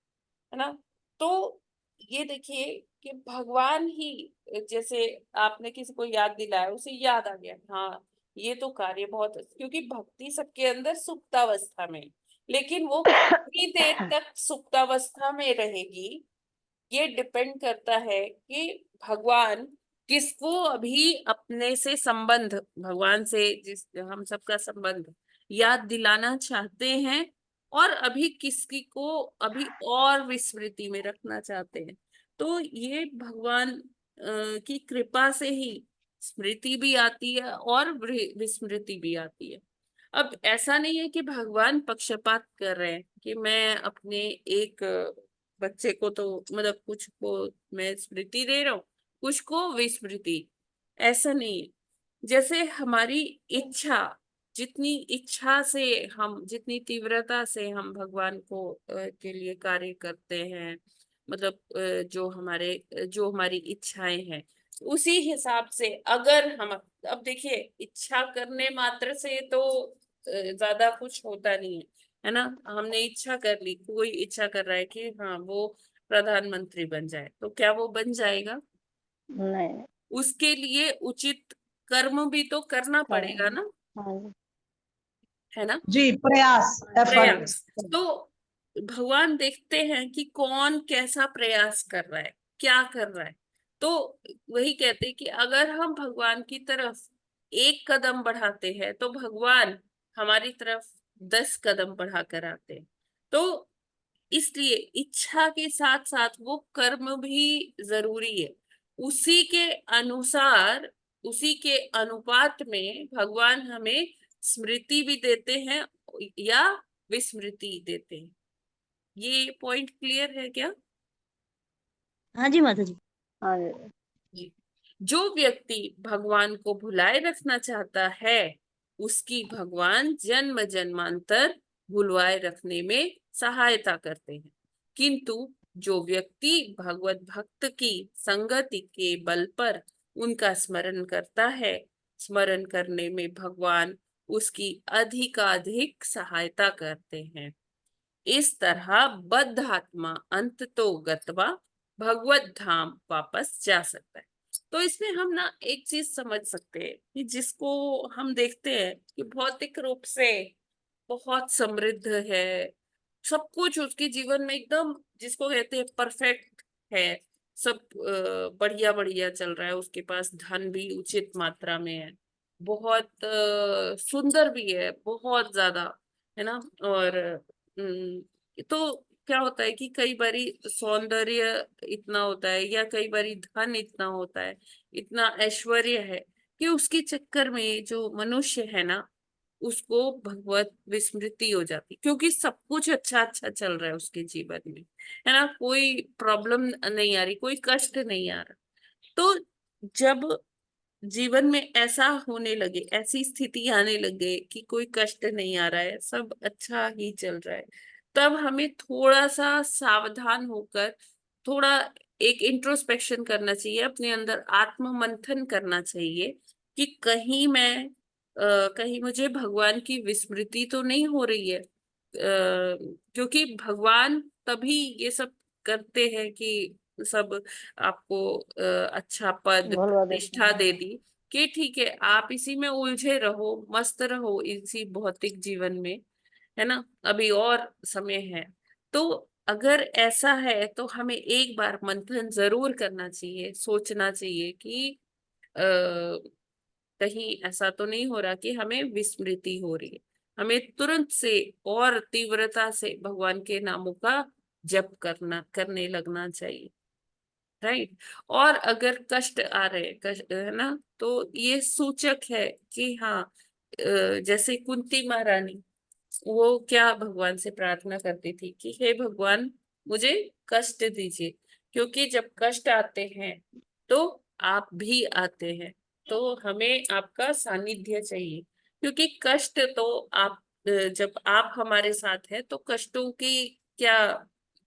Speaker 4: ना। तो ये देखिए कि भगवान ही, जैसे आपने किसी को याद दिलाया, उसे याद आ गया, हाँ ये तो कार्य बहुत, क्योंकि भक्ति सबके अंदर सुप्तावस्था में, लेकिन वो कितनी देर तक सुप्तावस्था में रहेगी, ये डिपेंड करता है कि भगवान किसको अभी अपने से संबंध, भगवान से जिस हम सबका संबंध याद दिलाना चाहते हैं, और अभी किसकी को अभी और विस्मृति में रखना चाहते हैं। तो ये भगवान की कृपा से ही स्मृति भी आती है और विस्मृति भी आती है। अब ऐसा नहीं है कि भगवान पक्षपात कर रहे हैं कि मैं अपने एक बच्चे को तो मतलब कुछ को मैं स्मृति दे रहा हूँ, कुछ को विस्मृति, ऐसा नहीं है। जैसे हमारी इच्छा, जितनी इच्छा से हम, जितनी तीव्रता से हम भगवान को के लिए कार्य करते हैं, मतलब जो हमारी इच्छाएं हैं, उसी हिसाब से अगर हम, अब देखिए इच्छा करने मात्र से तो ज्यादा कुछ होता नहीं है ना। हमने इच्छा कर ली, कोई इच्छा कर रहा है कि हाँ वो प्रधानमंत्री बन जाए, तो क्या वो बन जाएगा?
Speaker 2: नहीं,
Speaker 4: उसके लिए उचित कर्म भी तो करना पड़ेगा ना,
Speaker 2: हाँ जी,
Speaker 4: है ना।
Speaker 3: जी, प्रयास, एफर्ट।
Speaker 4: प्रयास। तो भगवान देखते हैं कि कौन कैसा प्रयास कर रहा है, क्या कर रहा है। तो वही कहते हैं कि अगर हम भगवान की तरफ एक कदम बढ़ाते हैं तो भगवान हमारी तरफ 10 कदम बढ़ा कर आते हैं। तो इसलिए इच्छा के साथ साथ वो कर्म भी जरूरी है। उसी के अनुसार, उसी के अनुपात में भगवान हमें स्मृति भी देते हैं या विस्मृति देते हैं। ये पॉइंट क्लियर है क्या?
Speaker 9: हाँ जी माता जी।
Speaker 2: हाँ जी।
Speaker 4: जी। जो व्यक्ति भगवान को भुलाए रखना चाहता है उसकी भगवान जन्म जन्मांतर भुलवाए रखने में सहायता करते हैं, किंतु जो व्यक्ति भगवत भक्त की संगति के बल पर उनका स्मरण करता है, स्मरण करने में भगवान उसकी अधिकाधिक सहायता करते हैं। इस तरह बद्ध आत्मा अंत तो गत्वा भगवत धाम वापस जा सकता है। तो इसमें हम ना एक चीज समझ सकते हैं कि जिसको हम देखते हैं कि भौतिक रूप से बहुत समृद्ध है, सब कुछ उसके जीवन में एकदम जिसको कहते हैं परफेक्ट है, सब बढ़िया बढ़िया चल रहा है, उसके पास धन भी उचित मात्रा में है, बहुत सुंदर भी है, बहुत ज्यादा, है ना। और तो क्या होता है कि कई बारी सौंदर्य इतना होता है या कई बारी धन इतना होता है, इतना ऐश्वर्य है कि उसके चक्कर में जो मनुष्य है ना उसको भगवत विस्मृति हो जाती, क्योंकि सब कुछ अच्छा अच्छा चल रहा है उसके जीवन में, है ना, कोई प्रॉब्लम नहीं आ रही, कोई कष्ट नहीं आ रहा। तो जब जीवन में ऐसा होने लगे, ऐसी स्थिति आने लगे कि कोई कष्ट नहीं आ रहा है, सब अच्छा ही चल रहा है, तब हमें थोड़ा सा सावधान होकर थोड़ा एक इंट्रोस्पेक्शन करना चाहिए, अपने अंदर आत्म मंथन करना चाहिए कि कहीं मैं कहीं मुझे भगवान की विस्मृति तो नहीं हो रही है। क्योंकि भगवान तभी ये सब करते हैं कि सब आपको अच्छा पद
Speaker 2: भुलवा देते
Speaker 4: प्रतिष्ठा
Speaker 2: हैं।
Speaker 4: दे दी कि ठीक है आप इसी में उलझे रहो, मस्त रहो इसी भौतिक जीवन में, है ना, अभी और समय है। तो अगर ऐसा है तो हमें एक बार मंथन जरूर करना चाहिए, सोचना चाहिए कि आ, कहीं ऐसा तो नहीं हो रहा कि हमें विस्मृति हो रही है। हमें तुरंत से और तीव्रता से भगवान के नामों का जप करने लगना चाहिए, राइट। और अगर कष्ट आ रहे, कष्ट है ना, तो ये सूचक है कि हाँ, जैसे कुंती महारानी, वो क्या भगवान से प्रार्थना करती थी कि हे भगवान मुझे कष्ट दीजिए, क्योंकि जब कष्ट आते हैं तो आप भी आते हैं, तो हमें आपका सानिध्य चाहिए, क्योंकि कष्ट तो आप जब आप हमारे साथ हैं तो कष्टों की क्या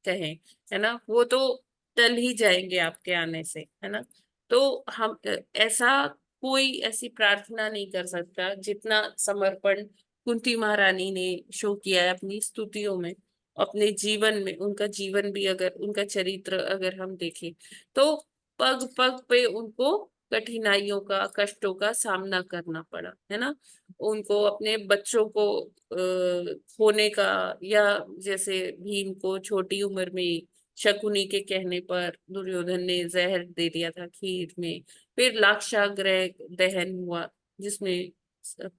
Speaker 4: कहें, है ना, वो तो टल ही जाएंगे आपके आने से, है ना। तो हम ऐसा कोई ऐसी प्रार्थना नहीं कर सकता जितना समर्पण कुंती महारानी ने शो किया है अपनी स्तुतियों में, अपने जीवन में। उनका जीवन भी अगर, उनका चरित्र अगर हम देखें तो पग पग पे उनको कठिनाइयों का, कष्टों का सामना करना पड़ा, है ना। उनको अपने बच्चों को खोने का, या जैसे भीम को छोटी उम्र में शकुनी के कहने पर दुर्योधन ने जहर दे दिया था खीर में, फिर लाक्षागृह दहन हुआ जिसमें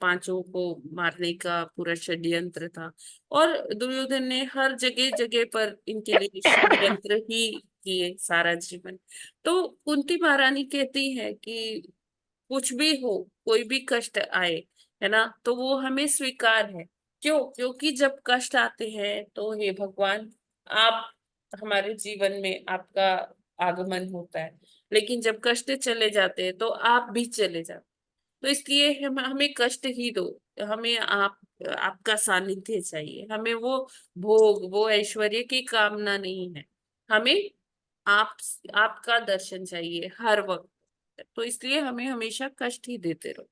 Speaker 4: पांचों को मारने का पूरा षड्यंत्र था, और दुर्योधन ने हर जगह जगह पर इनके लिए षड्यंत्र ही किए सारा जीवन। तो कुंती महारानी कहती है कि कुछ भी हो, कोई भी कष्ट आए, है ना, तो वो हमें स्वीकार है। क्यों? क्योंकि जब कष्ट आते हैं तो हे भगवान आप, हमारे जीवन में आपका आगमन होता है, लेकिन जब कष्ट चले जाते हैं तो आप भी चले जाते, तो इसलिए हमें कष्ट ही दो, हमें आपका सानिध्य चाहिए, हमें वो भोग, वो ऐश्वर्य की कामना नहीं है, हमें आप, आपका दर्शन चाहिए हर वक्त। तो इसलिए हमें हमेशा कष्ट ही देते रहो।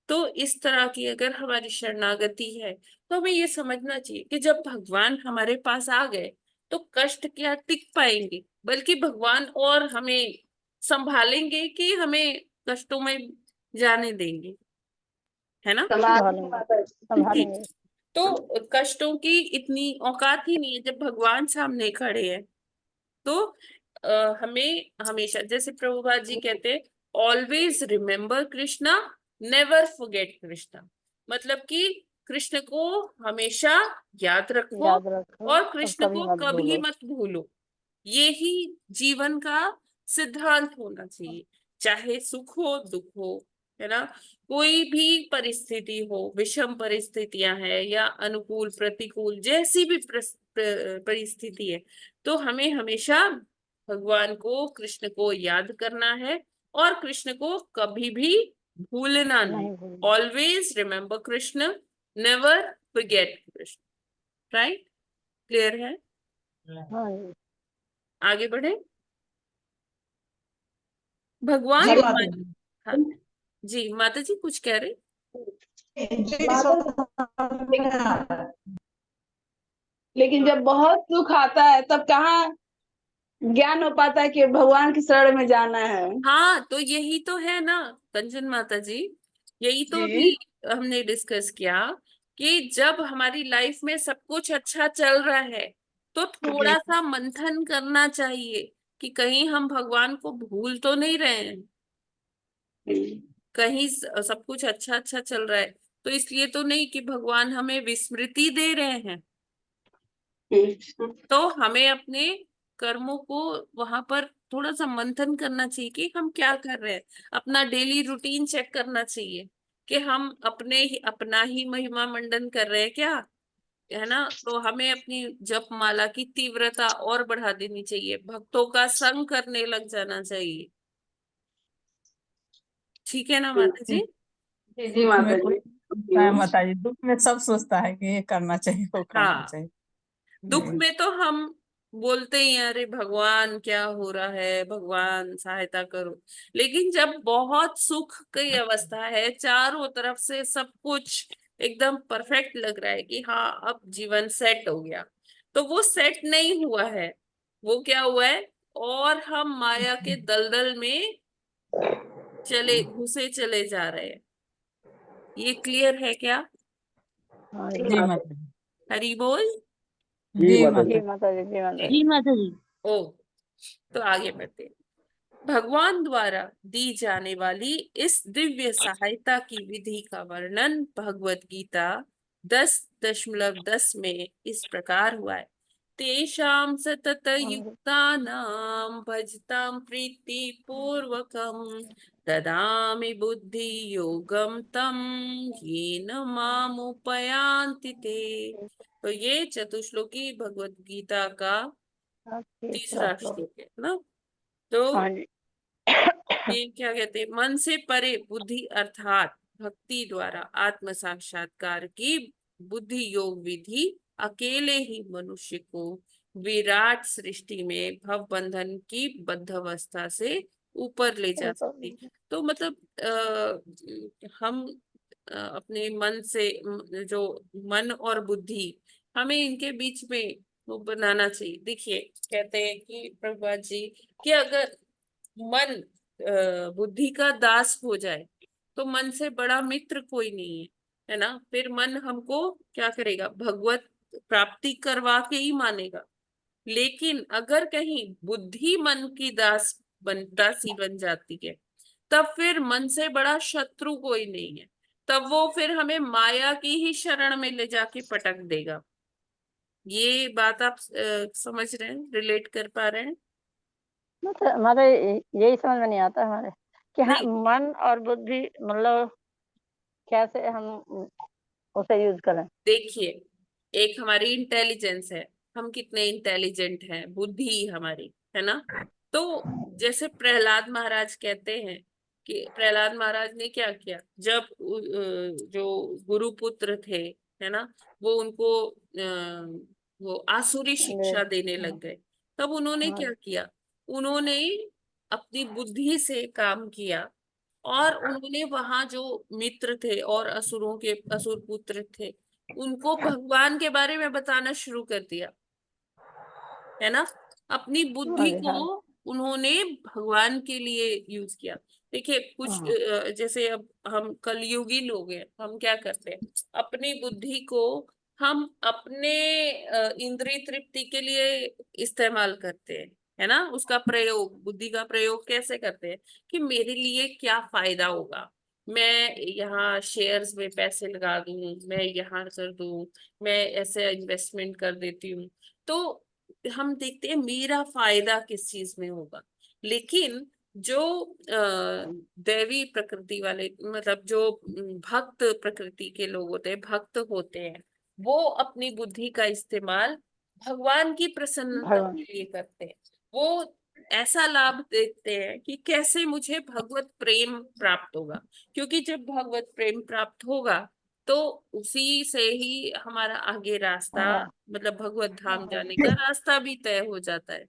Speaker 4: तो इस तरह की अगर हमारी शरणागति है तो हमें ये समझना चाहिए कि जब भगवान हमारे पास आ गए तो कष्ट क्या टिक पाएंगे, बल्कि भगवान और हमें संभालेंगे कि हमें कष्टों में जाने देंगे, है ना।
Speaker 2: संभालेंगे,
Speaker 4: ठीक।
Speaker 2: संभालेंगे।
Speaker 4: तो कष्टों की इतनी औकात ही नहीं है जब भगवान सामने खड़े हैं। तो हमें हमेशा, जैसे प्रभुपाद जी कहते हैं, always remember Krishna, never forget Krishna. मतलब कि कृष्ण को हमेशा याद रखो
Speaker 2: याद रखो
Speaker 4: और
Speaker 2: और
Speaker 4: कृष्ण
Speaker 2: कभी
Speaker 4: को
Speaker 2: मत
Speaker 4: कभी
Speaker 2: भूलो।
Speaker 4: मत भूलो। ये ही जीवन का सिद्धांत होना चाहिए, चाहे सुख हो दुख हो, है ना। कोई भी परिस्थिति हो, विषम परिस्थितियां हैं या अनुकूल प्रतिकूल, जैसी भी परिस्थिति है, तो हमें हमेशा भगवान को, कृष्ण को याद करना है और कृष्ण को कभी भी भूलना नहीं।
Speaker 2: नहीं भूलना।
Speaker 4: Always remember Krishna, never forget Krishna. Right? Clear है?
Speaker 2: हाँ जी।
Speaker 4: आगे बढ़े। भगवान
Speaker 3: जी
Speaker 4: हमारे,
Speaker 3: माता जी।
Speaker 4: हाँ जी माता जी कुछ कह रहे।
Speaker 3: जी
Speaker 10: लेकिन जब बहुत दुख आता है तब कहाँ ज्ञान हो पाता है कि भगवान की शरण में जाना है।
Speaker 4: हाँ, तो यही तो है ना कंचन माता जी, यही तो
Speaker 3: जी।
Speaker 4: भी हमने डिस्कस किया कि जब हमारी लाइफ में सब कुछ अच्छा चल रहा है तो थोड़ा सा मंथन करना चाहिए कि कहीं हम भगवान को भूल तो नहीं रहे हैं। कहीं सब कुछ अच्छा अच्छा चल रहा है तो इसलिए तो नहीं कि भगवान हमें विस्मृति दे रहे हैं। तो हमें अपने कर्मों को वहां पर थोड़ा सा मंथन करना चाहिए कि हम क्या कर रहे हैं। अपना डेली रूटीन चेक करना चाहिए कि हम अपना ही महिमा मंडन कर रहे हैं क्या, है ना। तो हमें अपनी जप माला की तीव्रता और बढ़ा देनी चाहिए, भक्तों का संग करने लग जाना चाहिए। ठीक है ना माता जी?
Speaker 10: जी माता जी।
Speaker 5: माता जी, दुख में सब सोचता है कि ये करना चाहिए वो करना
Speaker 4: हाँ,
Speaker 5: चाहिए।
Speaker 4: दुख में तो हम बोलते ही हैं, अरे भगवान क्या हो रहा है, भगवान सहायता करो। लेकिन जब बहुत सुख की अवस्था है, चारों तरफ से सब कुछ एकदम परफेक्ट लग रहा है कि हाँ अब जीवन सेट हो गया, तो वो सेट नहीं हुआ है। वो क्या हुआ है, और हम माया के दलदल में घुसे चले जा रहे हैं। ये क्लियर है क्या?
Speaker 2: हाँ
Speaker 5: जी
Speaker 2: जी।
Speaker 5: माता जी।
Speaker 4: हरि बोल।
Speaker 5: जी माता
Speaker 2: जी माता जी। जी माता जी।
Speaker 9: जी माता जी।
Speaker 4: ओ, तो आगे बढ़ते हैं। भगवान द्वारा दी जाने वाली इस दिव्य सहायता की विधि का वर्णन भगवत गीता 10.10 में इस प्रकार हुआ है। तेषां सतत युक्तानां भजतां प्रीति पूर्वकं ददामि बुद्धि योगम तम येन मामुपयान्ति ते। तो ये चतुश्लोकी भगवत गीता का तीसरा श्लोक है ना। तो
Speaker 2: हाँ जी।
Speaker 4: ये क्या कहते हैं, मन से परे बुद्धि अर्थात भक्ति द्वारा आत्म साक्षात्कार की बुद्धि योग विधि अकेले ही मनुष्य को विराट सृष्टि में भव बंधन की बद्ध अवस्था से ऊपर ले जा सकती। तो मतलब हम अपने मन से जो मन और बुद्धि, हमें इनके बीच में वो बनाना चाहिए। देखिए कहते हैं कि प्रभुपाद जी कि अगर मन बुद्धि का दास हो जाए तो मन से बड़ा मित्र कोई नहीं है, है ना। फिर मन हमको क्या करेगा, भगवत प्राप्ति करवा के ही मानेगा। लेकिन अगर कहीं बुद्धि मन की दासी बन जाती है, तब फिर मन से बड़ा शत्रु कोई नहीं है। तब वो फिर हमें माया की ही शरण में ले जाके पटक देगा। ये बात आप समझ रहे हैं, रिलेट कर पा रहे हैं?
Speaker 2: मतलब हमारे यही समझ में नहीं आता हमारे कि हाँ,
Speaker 4: नहीं,
Speaker 2: मन और बुद्धि मतलब कैसे हम उसे यूज करें।
Speaker 4: देखिए, एक हमारी इंटेलिजेंस है, हम कितने इंटेलिजेंट हैं, बुद्धि हमारी, है ना। तो जैसे प्रहलाद महाराज कहते हैं कि प्रहलाद महाराज ने क्या किया, जब जो गुरुपुत्र थे, है ना, वो उनको वो आसुरी शिक्षा देने लग गए। तब उन्होंने
Speaker 2: हाँ
Speaker 4: क्या किया, उन्होंने अपनी बुद्धि से काम किया और उन्होंने वहां जो मित्र थे और असुर पुत्र थे, उनको भगवान के बारे में बताना शुरू कर दिया, है ना। अपनी
Speaker 2: हाँ
Speaker 4: बुद्धि
Speaker 2: जी।
Speaker 4: को
Speaker 2: हाँ
Speaker 4: उन्होंने भगवान के लिए यूज किया। देखिए कुछ
Speaker 2: हाँ।
Speaker 4: जैसे अब हम कलयुगी लोग हैं, हम क्या करते हैं, अपनी बुद्धि को हम अपने इंद्रिय तृप्ति के लिए इस्तेमाल करते हैं, है ना। उसका प्रयोग, बुद्धि का प्रयोग कैसे करते हैं कि मेरे लिए क्या फायदा होगा, मैं यहाँ शेयर्स में पैसे लगा दूं, मैं यहाँ कर दूं, मैं ऐसे इन्वेस्टमेंट कर देती हूँ। तो हम देखते हैं मेरा फायदा किस चीज में होगा। लेकिन जो दैवी प्रकृति वाले, मतलब जो भक्त प्रकृति के लोग होते हैं, भक्त होते हैं, वो अपनी बुद्धि का इस्तेमाल भगवान की प्रसन्नता
Speaker 2: भगवान
Speaker 4: के लिए करते हैं। वो ऐसा लाभ देखते हैं कि कैसे मुझे भगवत प्रेम प्राप्त होगा, क्योंकि जब भगवत प्रेम प्राप्त होगा तो उसी से ही हमारा आगे रास्ता, मतलब भगवत धाम जाने का रास्ता भी तय हो जाता है।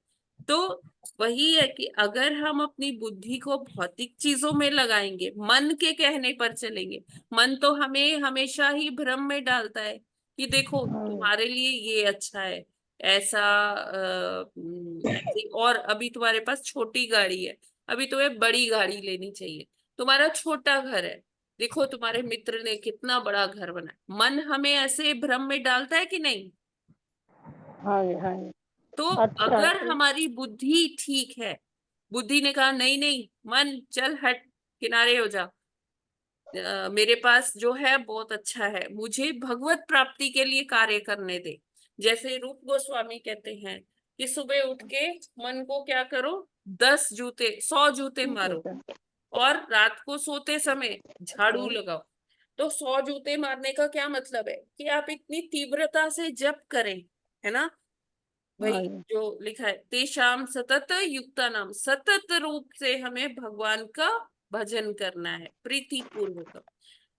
Speaker 4: तो वही है कि अगर हम अपनी बुद्धि को भौतिक चीजों में लगाएंगे, मन के कहने पर चलेंगे, मन तो हमें हमेशा ही भ्रम में डालता है कि देखो तुम्हारे लिए ये अच्छा है, ऐसा ऐसी, और अभी तुम्हारे पास छोटी गाड़ी है, अभी तुम्हें बड़ी गाड़ी लेनी चाहिए। तुम्हारा छोटा घर है, देखो तुम्हारे मित्र ने कितना बड़ा घर बनाया। मन हमें ऐसे भ्रम में डालता है कि नहीं।
Speaker 2: हाँ जी, हाँ जी।
Speaker 4: तो
Speaker 2: अच्छा,
Speaker 4: अगर हमारी बुद्धि ठीक है, बुद्धि ने कहा नहीं नहीं मन चल हट, किनारे हो जा, मेरे पास जो है बहुत अच्छा है, मुझे भगवत प्राप्ति के लिए कार्य करने दे। जैसे रूप गोस्वामी कहते हैं कि सुबह उठ के मन को क्या करो, 100 जूते मारो, और रात को सोते समय झाड़ू लगाओ। तो 100 जूते मारने का क्या मतलब है कि आप इतनी तीव्रता से जप करें, है ना। वही जो लिखा है, तेषाम सतत युक्ता नाम, सतत रूप से हमें भगवान का भजन करना है प्रीति पूर्वक,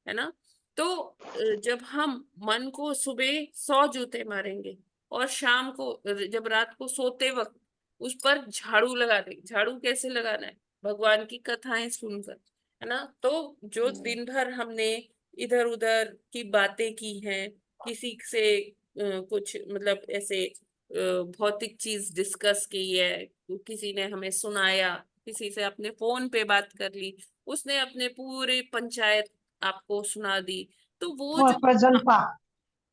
Speaker 4: है ना। तो जब हम मन को सुबह 100 जूते मारेंगे और शाम को, जब रात को सोते वक्त उस पर झाड़ू लगा देंगे। झाड़ू कैसे लगाना है, भगवान की कथाएं सुनकर, है ना। तो जो दिन भर हमने इधर उधर की बातें की हैं, किसी से कुछ मतलब ऐसे भौतिक चीज डिस्कस की है, किसी ने हमें सुनाया, किसी से अपने फोन पे बात कर ली, उसने अपने पूरे पंचायत आपको सुना दी, तो वो जो,
Speaker 3: प्रजल्पा,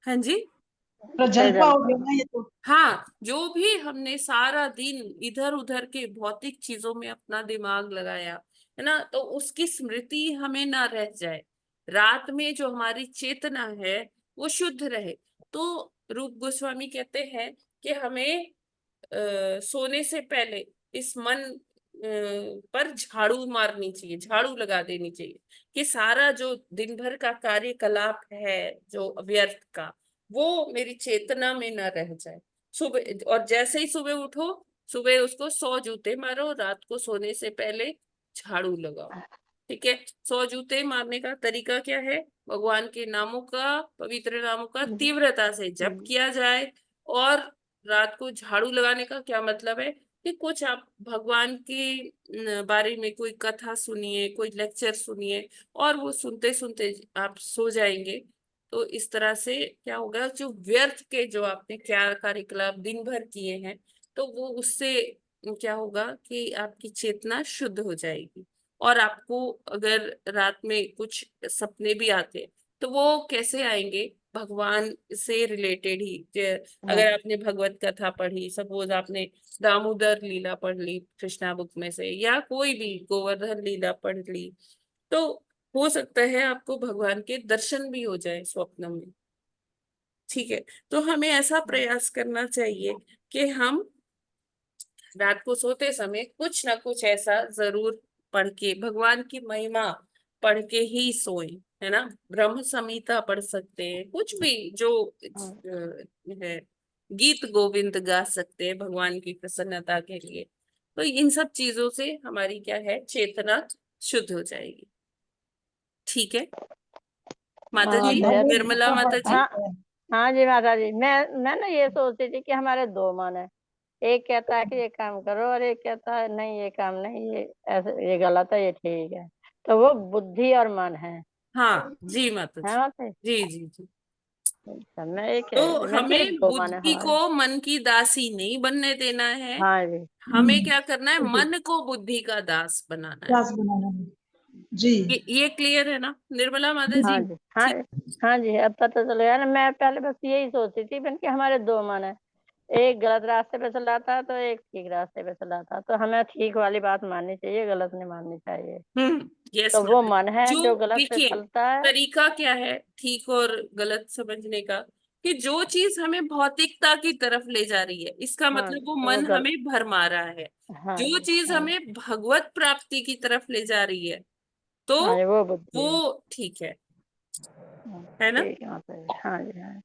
Speaker 4: हाँ जी,
Speaker 3: प्रजल्पा हो गया ना ये तो।
Speaker 4: हाँ, जो भी हमने सारा दिन इधर उधर के भौतिक चीजों में अपना दिमाग लगाया, है ना, तो उसकी स्मृति हमें ना रह जाए, रात में जो हमारी चेतना है वो शुद्ध रहे। तो रूप गोस्वामी कहते हैं कि हमें सोने से पहले इस मन पर झाड़ू मारनी चाहिए, झाड़ू लगा देनी चाहिए, कि सारा जो दिन भर का कार्यकलाप है जो व्यर्थ का, वो मेरी चेतना में न रह जाए। सुबह, और जैसे ही सुबह उठो, सुबह उसको 100 जूते मारो, रात को सोने से पहले झाड़ू लगाओ। ठीक है, 100 जूते मारने का तरीका क्या है, भगवान के नामों का, पवित्र नामों का तीव्रता से जप किया जाए। और रात को झाड़ू लगाने का क्या मतलब है कि कुछ आप भगवान के बारे में कोई कथा सुनिए, कोई लेक्चर सुनिए, और वो सुनते सुनते आप सो जाएंगे। तो इस तरह से क्या होगा, जो व्यर्थ के जो आपने क्या कार्यकलाप दिन भर किए हैं, तो वो उससे क्या होगा कि आपकी चेतना शुद्ध हो जाएगी। और आपको अगर रात में कुछ सपने भी आते हैं तो वो कैसे आएंगे, भगवान से रिलेटेड ही। अगर आपने भगवत कथा पढ़ी, सपोज आपने दामोदर लीला पढ़ ली कृष्णा बुक में से, या कोई भी गोवर्धन लीला पढ़ ली, तो हो सकता है आपको भगवान के दर्शन भी हो जाए स्वप्न में। ठीक है, तो हमें ऐसा प्रयास करना चाहिए कि हम रात को सोते समय कुछ ना कुछ ऐसा जरूर पढ़ के, भगवान की महिमा पढ़ के ही सोए, है ना। ब्रह्म संहिता पढ़ सकते हैं, कुछ भी जो है, गीत गोविंद गा सकते हैं भगवान की प्रसन्नता के लिए। तो इन सब चीजों से हमारी क्या है, चेतना शुद्ध हो जाएगी। ठीक है माता
Speaker 2: हाँ,
Speaker 4: जी,
Speaker 2: बहुत
Speaker 4: निर्मला माता जी।
Speaker 2: हाँ, हाँ जी माता जी। मैं ना ये सोचती थी कि हमारे दो मन है, एक कहता है कि ये काम करो और एक कहता है नहीं ये काम नहीं, ये ऐसे, ये गलत है, ये ठीक है। तो वो बुद्धि और मन है
Speaker 4: हाँ जी माता जी,
Speaker 2: माता
Speaker 4: जी जी जी।
Speaker 2: जी। मैं एक
Speaker 4: तो
Speaker 2: मैं कि
Speaker 4: हमें
Speaker 2: दो मन है
Speaker 4: बुद्धि
Speaker 2: हमारे।
Speaker 4: को मन की दासी नहीं बनने देना है,
Speaker 2: हाँ जी,
Speaker 4: हमें क्या करना है, मन को बुद्धि का दास बनाना है।
Speaker 3: दास बनाना है। जी
Speaker 4: ये क्लियर है ना निर्मला माता
Speaker 2: हाँ
Speaker 4: जी?
Speaker 2: जी, हाँ हाँ जी, अब पता चल गया ना। मैं पहले बस यही सोचती थी बन कि हमारे दो मन है, एक गलत रास्ते पे चल रहा था तो एक ठीक रास्ते पे चल रहा था, तो हमें ठीक वाली बात माननी चाहिए, गलत नहीं माननी चाहिए।
Speaker 4: यस
Speaker 2: तो वो
Speaker 4: माता
Speaker 2: मन है
Speaker 4: जो
Speaker 2: जो गलत पे
Speaker 4: देखिए
Speaker 2: चलता है।
Speaker 4: तरीका क्या है ठीक और गलत समझने का, कि जो चीज हमें भौतिकता की तरफ ले जा रही है इसका
Speaker 2: हाँ,
Speaker 4: मतलब वो
Speaker 2: तो वो
Speaker 4: मन
Speaker 2: गलत।
Speaker 4: हमें भरमा रहा है।
Speaker 2: हाँ
Speaker 4: जो
Speaker 2: जी,
Speaker 4: चीज
Speaker 2: हाँ
Speaker 4: हमें भगवत प्राप्ति की तरफ ले जा रही है तो
Speaker 2: हाँ जी, वो बुद्धि है।
Speaker 4: वो ठीक
Speaker 2: हाँ,
Speaker 4: है ना?
Speaker 2: ठीक है माता जी, हाँ जी, हाँ।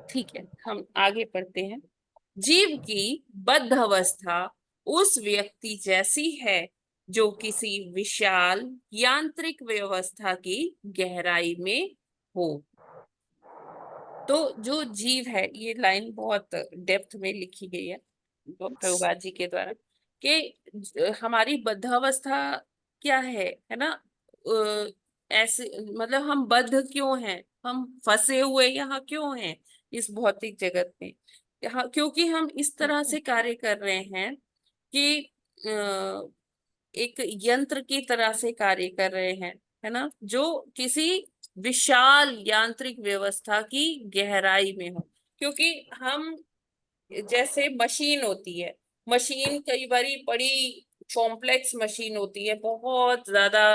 Speaker 4: ठीक है हम आगे पढ़ते हैं। जीव की बद्ध अवस्था उस व्यक्ति जैसी है जो किसी विशाल यांत्रिक व्यवस्था की गहराई में हो। तो जो जीव है, ये लाइन बहुत डेप्थ में लिखी गई है प्रभुपाद जी के द्वारा, कि हमारी बद्धावस्था क्या है ना? ऐसे मतलब हम बद्ध क्यों हैं, हम फंसे हुए यहाँ क्यों हैं इस भौतिक जगत में? यहाँ क्योंकि हम इस तरह से कार्य कर रहे हैं कि एक यंत्र की तरह से कार्य कर रहे हैं, है ना, जो किसी विशाल यांत्रिक व्यवस्था की गहराई में हो। क्योंकि हम जैसे मशीन होती है, मशीन कई बारी बड़ी कॉम्प्लेक्स मशीन होती है, बहुत ज्यादा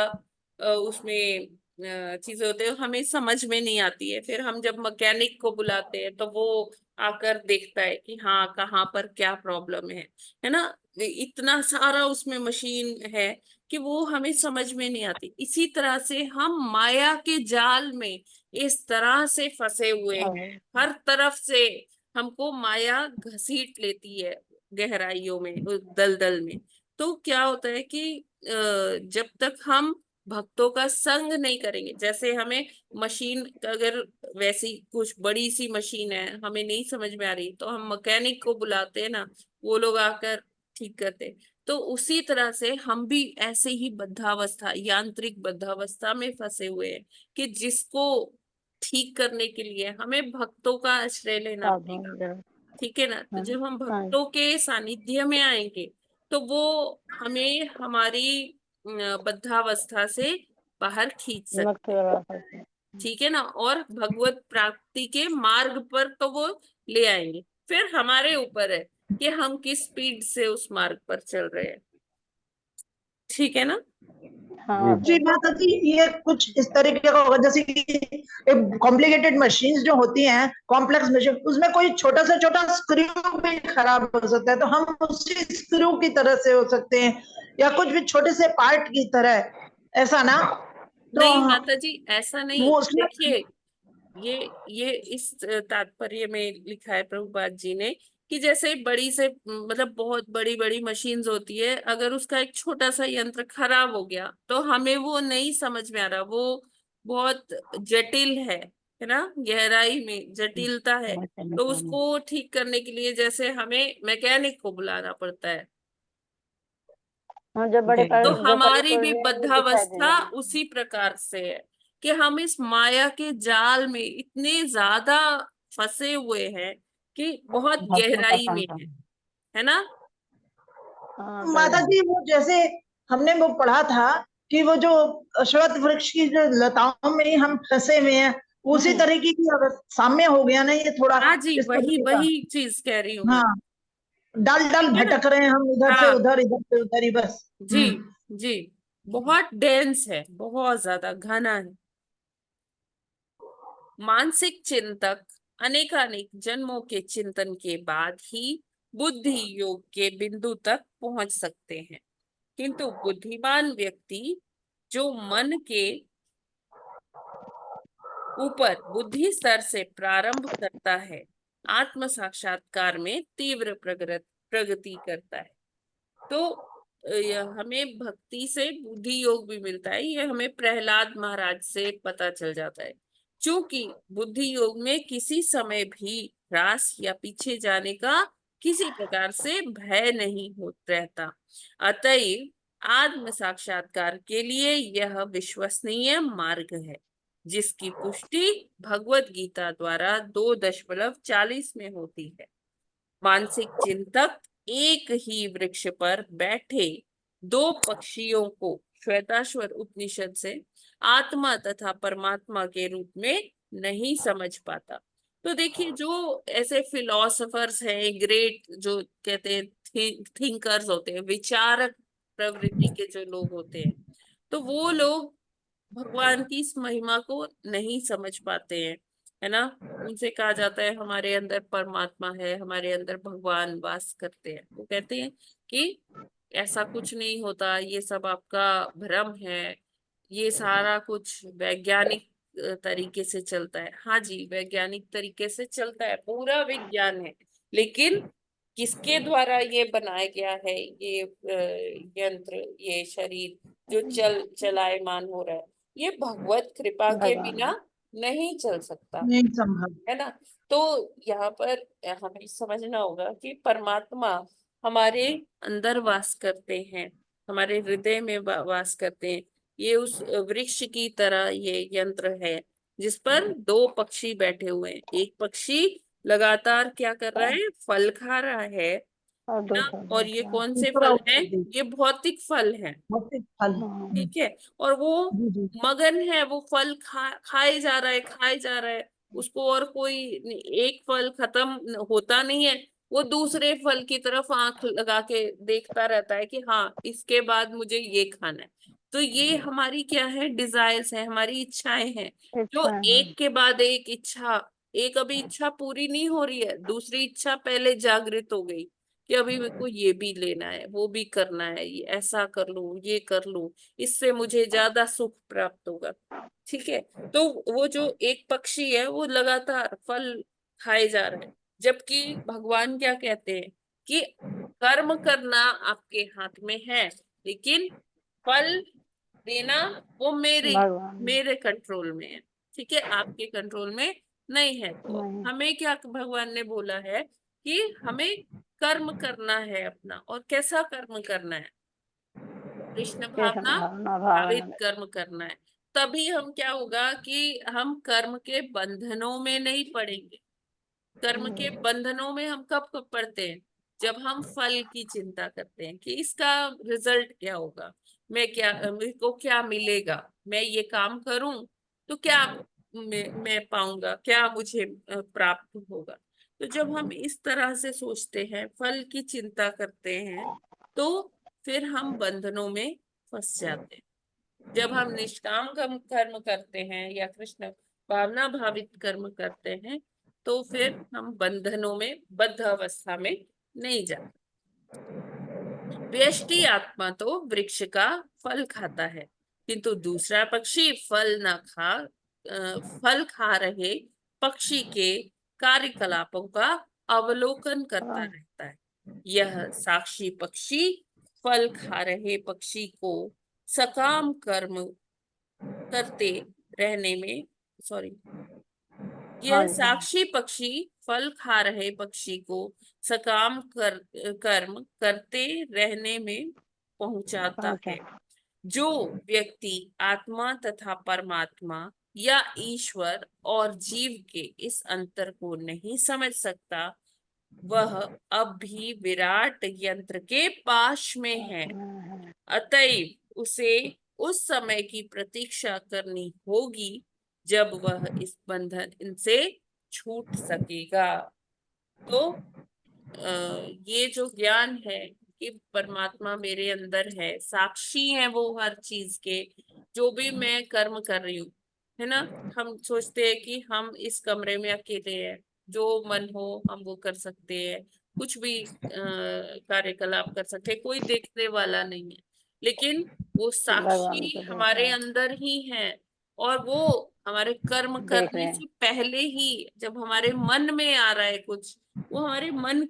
Speaker 4: उसमें चीजें होते हैं, हमें समझ में नहीं आती है। फिर हम जब मैकेनिक को बुलाते हैं तो वो आकर देखता है कि हाँ कहाँ पर क्या प्रॉब्लम है ना? इतना सारा उसमें मशीन है कि वो हमें समझ में नहीं आती। इसी तरह से हम माया के जाल में इस तरह से फंसे हुए हैं, हर तरफ से हमको माया घसीट लेती है गहराइयों में, उस दलदल में। तो क्या होता है कि जब तक हम भक्तों का संग नहीं करेंगे, जैसे हमें मशीन अगर वैसी कुछ बड़ी सी मशीन है हमें नहीं समझ में आ रही तो हम मैकेनिक को बुलाते हैं ना, वो लोग आकर ठीक करते हैं। तो उसी तरह से हम भी ऐसे ही बद्धावस्था, यांत्रिक बद्धावस्था में फंसे हुए हैं कि जिसको ठीक करने के लिए हमें भक्तों का आश्रय लेना
Speaker 2: सावधान
Speaker 4: पड़ेगा।
Speaker 2: जरूर।
Speaker 4: ठीक है ना? तो
Speaker 2: हाँ
Speaker 4: जब हम
Speaker 2: हाँ,
Speaker 4: भक्तों के सानिध्य में आएंगे तो वो हमें हमारी बद्धावस्था से बाहर खींच
Speaker 2: मुक्त
Speaker 4: सकते हैं।
Speaker 2: करवा सकते हैं।
Speaker 4: ठीक है ना? और भगवत प्राप्ति के मार्ग पर तो वो ले आएंगे। फिर हमारे ऊपर है कि हम किस स्पीड से उस मार्ग पर चल रहे हैं। ठीक है ना?
Speaker 2: हाँ
Speaker 3: जी
Speaker 2: सही।
Speaker 3: माता जी, ये कुछ इस तरीके का होगा जैसे कि कॉम्प्लिकेटेड मशीन्स जो होती हैं, कॉम्प्लेक्स मशीन, उसमें कोई छोटा से छोटा स्क्रू भी खराब हो सकता है, तो हम उसी स्क्रू की तरह से हो सकते हैं, या कुछ भी छोटे से पार्ट की तरह, ऐसा ना? तो
Speaker 4: नहीं माता जी ऐसा नहीं,
Speaker 3: वो उसमें
Speaker 4: देखिए ये इस तात्पर्य में लिखा है प्रभुपाद जी ने कि जैसे बड़ी से मतलब बहुत बड़ी बड़ी मशीन्स होती है, अगर उसका एक छोटा सा यंत्र खराब हो गया तो हमें वो नहीं समझ में आ रहा, वो बहुत जटिल है ना, गहराई में जटिलता है। तो उसको ठीक करने के लिए जैसे हमें मैकेनिक को बुलाना पड़ता है।
Speaker 2: हाँ, जब बड़ी
Speaker 3: जी
Speaker 4: तो
Speaker 2: जो बड़ी
Speaker 4: हमारी
Speaker 2: कोई
Speaker 4: भी
Speaker 2: भी दिखाई दे
Speaker 4: बद्धावस्था
Speaker 2: जाए।
Speaker 4: उसी प्रकार से है कि हम इस माया के जाल में इतने ज्यादा फंसे हुए हैं कि बहुत
Speaker 2: भक्तों का
Speaker 4: गहराई में
Speaker 2: संग।
Speaker 4: है ना?
Speaker 2: हाँ
Speaker 3: माता
Speaker 2: सही।
Speaker 3: जी, वो जैसे हमने वो पढ़ा था कि वो जो अश्वत्थ वृक्ष की जो लताओं में ही हम फंसे हुए हैं, उसी
Speaker 4: हम्म।
Speaker 3: तरीके की अगर साम्य हो गया ना, ये थोड़ा
Speaker 4: हाँ जी,
Speaker 3: इस
Speaker 4: वही
Speaker 3: तरीके का।
Speaker 4: वही चीज कह रही हूँ मैं।
Speaker 3: हाँ, डाल डाल
Speaker 4: है ना?
Speaker 3: भटक रहे हैं हम, इधर से
Speaker 4: हाँ
Speaker 3: उधर, इधर से उधर ही बस।
Speaker 4: जी जी, बहुत डेंस है, बहुत ज्यादा घना है। मानसिक चिंतक अनेकानेक जन्मों के चिंतन के बाद ही बुद्धि योग के बिंदु तक पहुंच सकते हैं, किंतु बुद्धिमान व्यक्ति जो मन के ऊपर बुद्धि स्तर से प्रारंभ करता है, आत्म साक्षात्कार में तीव्र प्रगति करता है। तो हमें भक्ति से बुद्धि योग भी मिलता है, ये हमें प्रहलाद महाराज से पता चल जाता है। क्योंकि बुद्धि योग में किसी समय भी ह्रास या पीछे जाने का किसी प्रकार से भय नहीं हो रहता। अतएव आत्म साक्षात्कार के लिए यह विश्वसनीय मार्ग है, जिसकी पुष्टि भगवत गीता द्वारा 2:40 में होती है। मानसिक चिंतक एक ही वृक्ष पर बैठे दो पक्षियों को श्वेताश्वर उपनिषद से आत्मा तथा परमात्मा के रूप में नहीं समझ पाता। तो देखिए, जो ऐसे फिलोसफर्स हैं, ग्रेट जो कहते हैं थिंकर्स होते हैं, विचारक प्रवृत्ति के जो लोग होते हैं, तो वो लोग भगवान की इस महिमा को नहीं समझ पाते हैं, है ना। उनसे कहा जाता है हमारे अंदर परमात्मा है, हमारे अंदर भगवान वास करते हैं। वो कहते हैं कि ऐसा कुछ नहीं होता, ये सब आपका भ्रम है, ये सारा कुछ वैज्ञानिक तरीके से चलता है। हाँ जी, वैज्ञानिक तरीके से चलता है, पूरा विज्ञान है, लेकिन किसके द्वारा ये बनाया गया है, ये यंत्र, ये शरीर जो चलायमान हो रहा है, ये भगवत कृपा के
Speaker 2: भगवान
Speaker 4: बिना नहीं चल सकता,
Speaker 3: नहीं संभव।
Speaker 4: है ना। तो यहाँ पर हमें समझना होगा कि परमात्मा हमारे अंदर वास करते हैं, हमारे हृदय में वास करते हैं। ये उस वृक्ष की तरह ये यंत्र है जिस पर दो पक्षी बैठे हुए हैं। एक पक्षी लगातार क्या कर रहा है, फल खा रहा है
Speaker 2: और
Speaker 4: ना।
Speaker 2: दूसरा
Speaker 4: और ये
Speaker 2: दूसरा
Speaker 4: कौन से
Speaker 3: दूसरा
Speaker 4: फल हैं,
Speaker 3: ऊपर
Speaker 4: ये भौतिक फल हैं,
Speaker 3: भौतिक फल।
Speaker 4: ठीक है। और वो
Speaker 3: जी जी।
Speaker 4: मगन है, वो फल खाए जा रहा है, खाए जा रहा है, उसको और कोई एक फल खत्म होता नहीं है, वो दूसरे फल की तरफ आंख लगा के देखता रहता है कि हाँ इसके बाद मुझे ये खाना है। तो ये हमारी क्या है, डिजायर्स है, हमारी इच्छाएं हैं, जो
Speaker 2: इच्छा है।
Speaker 4: एक के बाद एक इच्छा, एक अभी इच्छा पूरी नहीं हो रही है, दूसरी इच्छा पहले जागृत हो गई कि अभी मेरे को ये भी लेना है, वो भी करना है, ये ऐसा कर लूं, ये कर लूं, इससे मुझे ज्यादा सुख प्राप्त होगा, ठीक है। तो वो जो एक पक्षी है वो लगातार फल खाए जा रहा है, जबकि भगवान क्या कहते हैं कि कर्म करना आपके हाथ में है, लेकिन फल देना वो
Speaker 2: भगवान
Speaker 4: मेरे कंट्रोल में है, ठीक है, आपके कंट्रोल में नहीं है। तो
Speaker 2: नहीं,
Speaker 4: हमें क्या भगवान ने बोला है कि हमें कर्म करना है अपना, और कैसा कर्म करना है, कृष्ण
Speaker 2: कृष्ण
Speaker 4: भावना
Speaker 2: भावना भावना
Speaker 4: भावित कर्म करना है। तभी हम क्या होगा कि हम कर्म के बंधनों में नहीं पड़ेंगे। कर्म के बंधनों में हम कब कब पड़ते हैं, जब हम फल की चिंता करते हैं कि इसका रिजल्ट क्या होगा, मेरे को क्या मिलेगा, मैं ये काम करूं तो क्या मैं पाऊंगा, क्या मुझे प्राप्त होगा। तो जब हम इस तरह से सोचते हैं, फल की चिंता करते हैं, तो फिर हम बंधनों में फंस जाते हैं। जब हम निष्काम कर्म करते हैं या कृष्ण भावना भावित कर्म करते हैं, तो फिर हम बंधनों में, बद्ध अवस्था में नहीं जाते। व्यष्टि आत्मा तो वृक्ष का फल खाता है, किंतु दूसरा पक्षी फल खा रहे पक्षी के कार्यकलापों का अवलोकन करता रहता है। यह साक्षी पक्षी फल खा रहे पक्षी को सकाम कर्म करते रहने में, सॉरी, यह साक्षी पक्षी फल खा रहे पक्षी को सकाम कर्म करते रहने में पहुंचाता है। जो व्यक्ति आत्मा तथा परमात्मा या ईश्वर और जीव के इस अंतर को नहीं समझ सकता, वह अब भी विराट यंत्र के पाश में है। अतएव उसे उस समय की प्रतीक्षा करनी होगी जब वह इस बंधन इनसे छूट सकेगा। तो ये जो ज्ञान है कि परमात्मा मेरे अंदर है, साक्षी है वो हर चीज के, जो भी मैं कर्म कर रही हूँ, है ना। हम सोचते हैं कि हम इस कमरे में अकेले हैं, जो मन हो हम वो कर सकते हैं, कुछ भी कार्यकलाप कर सकते हैं, कोई देखने वाला नहीं है, लेकिन वो
Speaker 2: भगवान
Speaker 4: साक्षी
Speaker 2: को देख
Speaker 4: हमारे
Speaker 2: रहे हैं,
Speaker 4: अंदर ही है। और वो हमारे कर्म
Speaker 2: देख रहे
Speaker 4: करने
Speaker 2: हैं।
Speaker 4: से पहले ही, जब हमारे मन में आ रहा है कुछ, वो हमारे मन